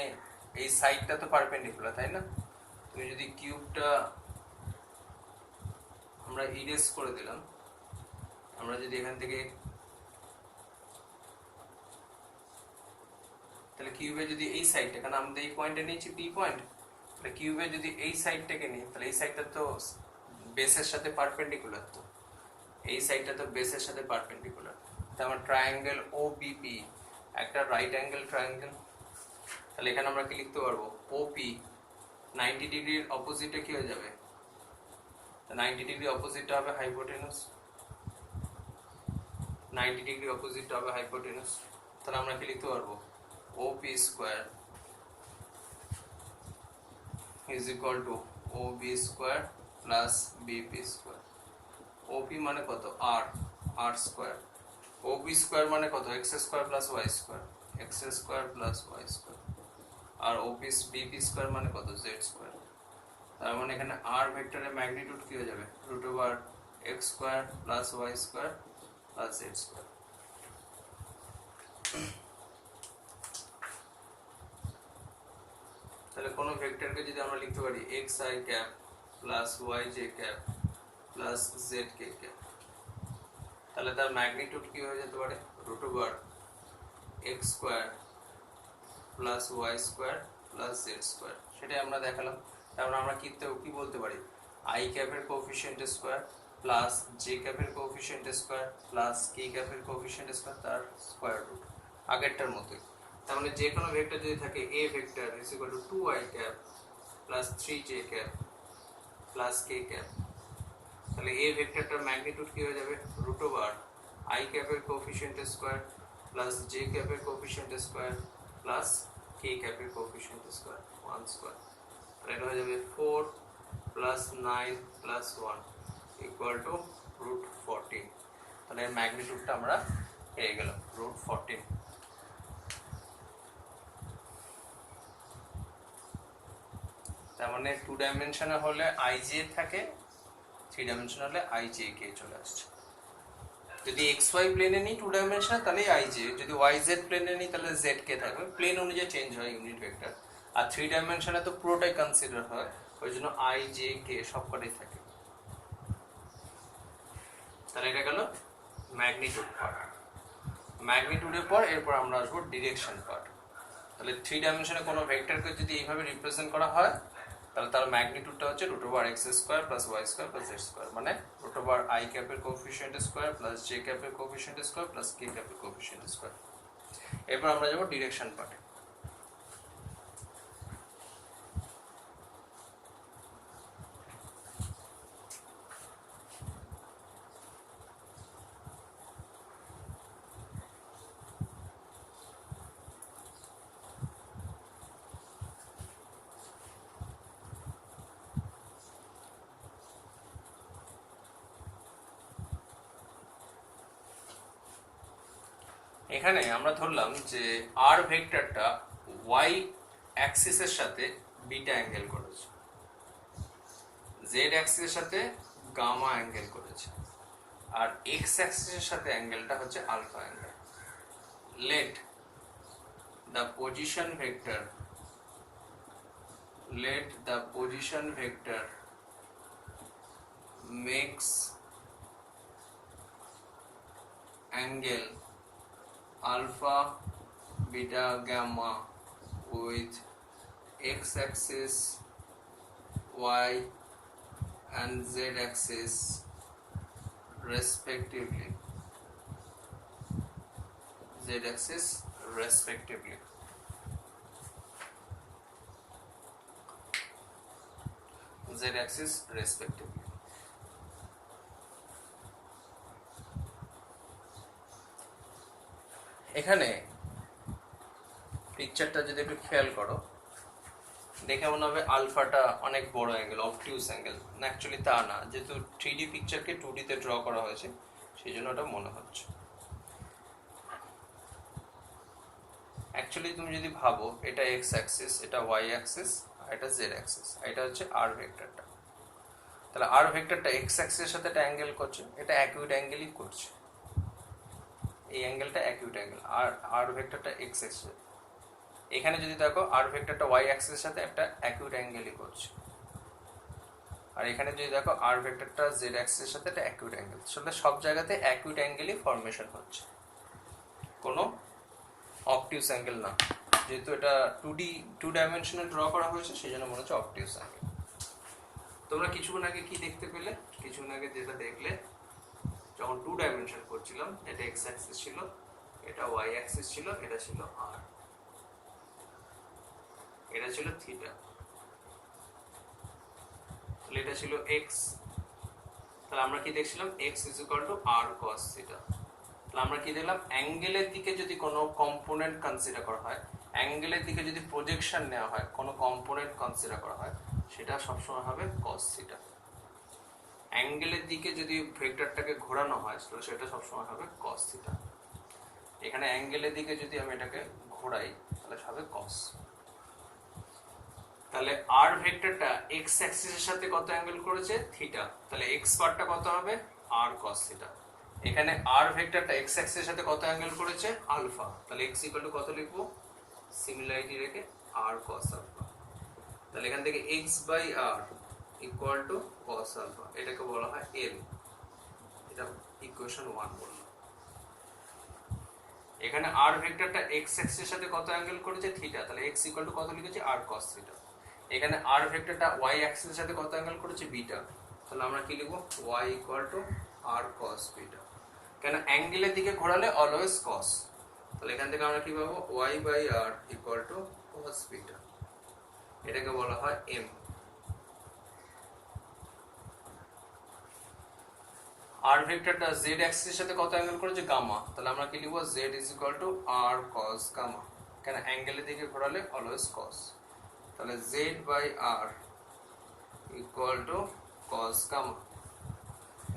এই সাইডটা তো পারপেন্ডিকুলার, তাই না? তুমি যদি কিউবটা আমরা ইরেজ করে দিলাম, আমরা যদি এখান থেকে, তাহলে কিউবে যদি এই সাইডটা, কারণ আমরা এই পয়েন্টে নিয়েছি পি পয়েন্ট, তাহলে কিউবে যদি এই সাইডটাকে নিই, তাহলে এই সাইডটা তো বেসের সাথে পারপেন্ডিকুলার, তো এই সাইডটা তো বেসের সাথে পারপেন্ডিকুলার। তাহলে আমার ট্রায়াঙ্গেল OBP একটা রাইট অ্যাঙ্গেল ট্রায়াঙ্গেল। তাহলে এখানে আমরা কি লিখতে পারবো? OP 90 ডিগ্রির অপোজিটে কি হয়ে যাবে? 90 ডিগ্রি অপোজিটটা হবে হাইপোটেনাস, 90 ডিগ্রি অপোজিটটা হবে হাইপোটেনাস। তাহলে আমরা কি লিখতে পারবো? OP square is equal to OB square plus BP square. OP মানে কত? R square. OB স্কয়ার মানে কত? x square plus y square, x square plus y square. আর BP স্কয়ার মানে কত? z square. তার মানে এখানে r ভেক্টরের ম্যাগনিটিউড কি হয়ে যাবে? Root over x square plus y square plus z square. তাহলে কোনো ভেক্টরকে যদি আমরা লিখতে পারি xi cap plus yj cap plus zk cap, তাহলে তার ম্যাগনিটিউড কি হয়ে যেতে পারে? Root over x square plus y square plus z square. সেটাই আমরা দেখালাম। তারপর আমরা কি বলতে পারি? i ক্যাপের কোএফিসিয়েন্ট স্কয়ার প্লাস j ক্যাপের কোএফিসিয়েন্ট স্কয়ার প্লাস k ক্যাপের কোএফিসিয়েন্ট স্কয়ার, তার স্কয়ার রুট, আগেরটার মতোই। তার মানে যে কোনো ভেক্টর যদি থাকে a vector is equal to 2i cap plus 3j cap plus k cap, তাহলে a ভেক্টরটার ম্যাগনিটিউড কি হয়ে যাবে? রুট ওভার i ক্যাপের কোএফিসিয়েন্ট স্কয়ার প্লাস j ক্যাপের কোএফিসিয়েন্ট স্কয়ার প্লাস k ক্যাপের কোএফিসিয়েন্ট স্কয়ার 1 স্কয়ার। তাহলে এটা হয়ে যাবে 4 plus 9 plus 1 equal to root 14। তাহলে এর ম্যাগনিটিউডটা আমরা পেয়ে গেলাম রুট 14। তার মানে 2 ডাইমেনশনে হলে ij থাকে, 3 ডাইমেনশন হলে ijk চলে আসছে। যদি xy প্লেনে নিই 2 ডাইমেনশনে তাহলে ij, যদি yz প্লেনে নিই তাহলে zk থাকবে, প্লেন অনুযায়ী চেঞ্জ হয় ইউনিট ভেক্টর। আর 3 ডাইমেনশনে তো পুরোটাই কনসিডার হয়, ওই জন্য ijk সবকটাই থাকে। তাহলে এটা গেল ম্যাগনিটিউড পার্ট। ম্যাগনিটিউডের পর এরপর আমরা আসবো ডিরেকশন পার্ট। তাহলে 3 ডাইমেনশনে কোনো ভেক্টরকে যদি এইভাবে রিপ্রেজেন্ট করা হয় তাহলে তার ম্যাগনিটিউডটা হচ্ছে √x² + y² + z², মানে √i ক্যাপের কোএফিসিয়েন্ট স্কয়ার প্লাস j ক্যাপের কোএফিসিয়েন্ট স্কয়ার প্লাস k ক্যাপের কোএফিসিয়েন্ট স্কয়ার। এরপর আমরা যাব ডিরেকশন পার্টে। এখানে আমরা ধরলাম যে r ভেক্টরটা y অ্যাক্সিসের সাথে বিটা অ্যাঙ্গেল করেছে, z অ্যাক্সিসের সাথে গামা অ্যাঙ্গেল করেছে, আর x অ্যাক্সিসের সাথে অ্যাঙ্গেলটা হচ্ছে alpha angle. let the position vector makes angle alpha beta gamma with x axis y and z axis respectively, এখানে পিকচারটা যদি একটু খেয়াল করো দেখে মনে হবে আলফাটা অনেক বড় অ্যাঙ্গেল, অবটিউস অ্যাঙ্গেল না, অ্যাকচুয়ালি তা না, যেহেতু 3D পিকচারকে 2D তে ড্র করা হয়েছে সেই জন্য ওটা মনে হচ্ছে। অ্যাকচুয়ালি তুমি যদি ভাবো এটা এক্স অ্যাক্সিস, এটা ওয়াই অ্যাক্সিস, আর এটা জেড অ্যাক্সিস, এটা হচ্ছে আর ভেক্টরটা। তাহলে আর ভেক্টরটা এক্স অ্যাক্সিসের সাথে একটা অ্যাঙ্গেল করছে, এটা অ্যাকিউট অ্যাঙ্গেলই করছে, এই অ্যাঙ্গেলটা অ্যাকিউট অ্যাঙ্গেল। আর আর ভেক্টরটা এক্স অ্যাক্সিস, এখানে যদি দেখো আর ভেক্টরটা ওয়াই অ্যাক্সিসের সাথে একটা অ্যাকিউট অ্যাঙ্গেলই করছে, আর এখানে যদি দেখো আর ভেক্টরটা জেড অ্যাক্সিসের সাথে একটা অ্যাকিউট অ্যাঙ্গেল। আসলে সব জায়গাতে অ্যাকিউট অ্যাঙ্গেলই ফর্মেশন হচ্ছে, কোনো অবটিউস অ্যাঙ্গেল না। যেহেতু এটা 2 ডাইমেনশনে ড্র করা হয়েছে সেই জন্য মনে হচ্ছে অবটিউস অ্যাঙ্গেল। তোমরা কিছুক্ষণ আগে কি দেখতে পেলে? কিছুক্ষণ আগে যেটা দেখলে, যখন 2 ডাইমেনশন করছিলাম, এটা এক্স অ্যাক্সিস ছিল, এটা ওয়াই অ্যাক্সিস ছিল, এটা ছিল আর, এটা ছিল থিটা, তাহলে এটা ছিল এক্স। তাহলে আমরা কি দেখছিলাম? X is equal to R cos theta. তাহলে আমরা কি দেখলাম? অ্যাঙ্গেলের দিকে যদি কোনো কম্পোনেন্ট কনসিডার করা হয়, অ্যাঙ্গেলের দিকে যদি প্রজেকশন নেওয়া হয়, কোনো কম্পোনেন্ট কনসিডার করা হয়, সেটা সবসময় হবে কস থিটা। অ্যাঙ্গেলের দিকে যদি ভেক্টরটাকে ঘোরানো হয় সেটা সবসময় হবে কস থিটা। এখানে অ্যাঙ্গেলের দিকে যদি আমি এটাকে ঘোরাই তাহলে হবে কস। তাহলে আর ভেক্টরটা এক্স অ্যাক্সিসের সাথে কত অ্যাঙ্গেল করেছে? থিটা। তাহলে এক্স পার্টটা কত হবে? আর কস থিটা। এখানে আর ভেক্টরটা এক্স অ্যাক্সিসের সাথে কত অ্যাঙ্গেল করেছে? আলফা। তাহলে এক্স ইকুয়াল টু কত লিখবো? সিমিলারিটি রেখে আর কস আলফা। তাহলে এখান থেকে X by R equal to cos alpha, এটাকে বলা হয় এল। এটা ইকুয়েশন 1 বললাম। এখানে আর ভেক্টরটা এক্স অ্যাক্সিসের সাথে কত অ্যাঙ্গেল করেছে? থিটা। তাহলে এক্স ইকুয়াল টু কত লিখেছি? আর কস থিটা। এখানে আর ভেক্টরটা ওয়াই অ্যাক্সিসের সাথে কত অ্যাঙ্গেল করেছে? বিটা। তাহলে আমরা কি লিখবো? Y equal to R cos beta. কেন? অ্যাঙ্গেলের দিকে ঘোরালে অলওয়েজ কস। তাহলে এখান থেকে আমরা কি পাবো? Y by R equal to cos beta. এটাকে বলা হয় এম। আর ভেক্টরটা জেড অ্যাক্সিসের সাথে কত অ্যাঙ্গেল করেছে? গামা। তাহলে আমরা কি লিখবো? Z is equal to R cos gamma. কেন? অ্যাঙ্গেলের দিকে ঘোরালে অলওয়েজ কস। তাহলে Z by R equal to cos gamma.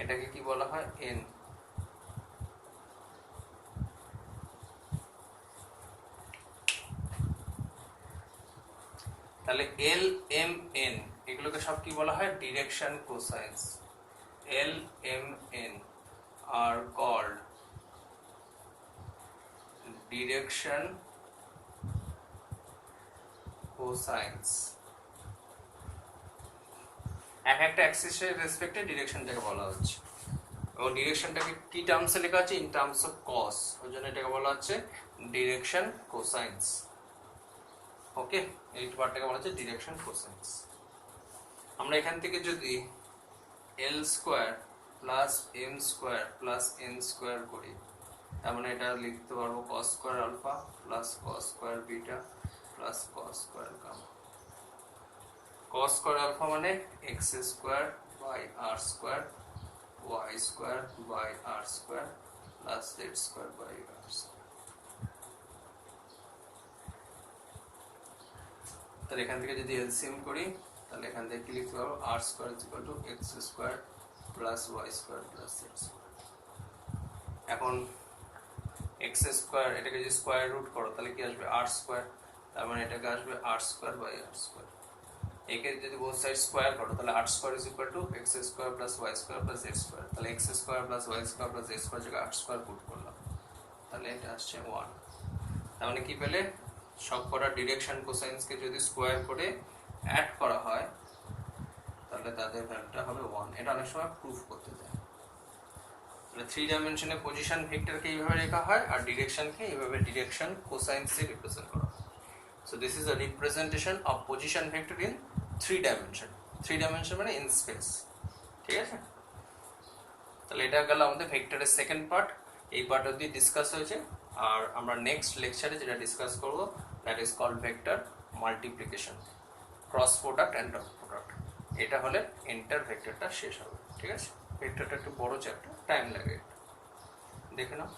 এটাকে কি বলা হয়? এন। তাহলে এল এম এন এগুলোকে সব কি বলা হয়? Direction cosines. L M N are called direction cosines. একটা অ্যাক্সিসের রেসপেক্টে ডিরেকশনটাকে বলা হচ্ছে, এবং ডিরেকশনটাকে কি টার্মসে লেখা আছে? ইন টার্মস অফ কস, ওই জন্য এটাকে বলা হচ্ছে ডিরেকশন কোসাইন্স। ওকে, এই পার্টটাকে বলা হচ্ছে ডিরেকশন কোসাইন্স। আমরা এখান থেকে যদি L square plus M square plus N square করি, তার মানে এটা লিখতে পারবো cos square alpha plus cos square beta plus cos square gamma. cos square alpha মানে x square by r square y square by r square plus z square by r square. তাহলে এখান থেকে যদি এলসিএম করি, তাহলে এখান থেকে কি লিখতে পারবো? r square is equal to x square plus y square plus z square. এখন x স্কয়ার এটাকে যদি স্কয়ার রুট করো তাহলে কি আসবে? r স্কয়ার, তার মানে এটাকে আসবে r square by r square. একে যদি বোথ সাইড স্কয়ার করো তাহলে r square is equal to x square plus y square plus z square. তাহলে x square plus y square plus z square জায়গায় r স্কয়ার পুট করলাম, তাহলে এটা আসছে 1। তার মানে কি পেলে? সবকটা ডিরেকশন কোসাইন্সকে যদি স্কয়ার করে অ্যাড করা হয় তাহলে তাদের ভ্যালুটা হবে 1। এটা অনেক সময় প্রুফ করতে দেয়। তাহলে 3 ডাইমেনশনে পজিশন ভেক্টরকে এইভাবে লেখা হয় আর ডিরেকশনকে এইভাবে ডিরেকশন কোসাইন্সে রিপ্রেজেন্ট করা হয়। So this is a representation of position vector in 3 dimension. 3 dimension মানে in space. ঠিক আছে? তাহলে এটা গেল আমাদের ভেক্টরের সেকেন্ড পার্ট। এই পার্ট অবধি ডিসকাস হয়েছে, আর আমরা নেক্সট লেকচারে যেটা ডিসকাস করব that is called vector multiplication, cross product and dot product. এটা হলে এন্টার ভেক্টরটা শেষ হবে। ঠিক আছে? ভেক্টরটা একটু বড় চ্যাপ্টার, টাইম লাগে, দেখে নাও।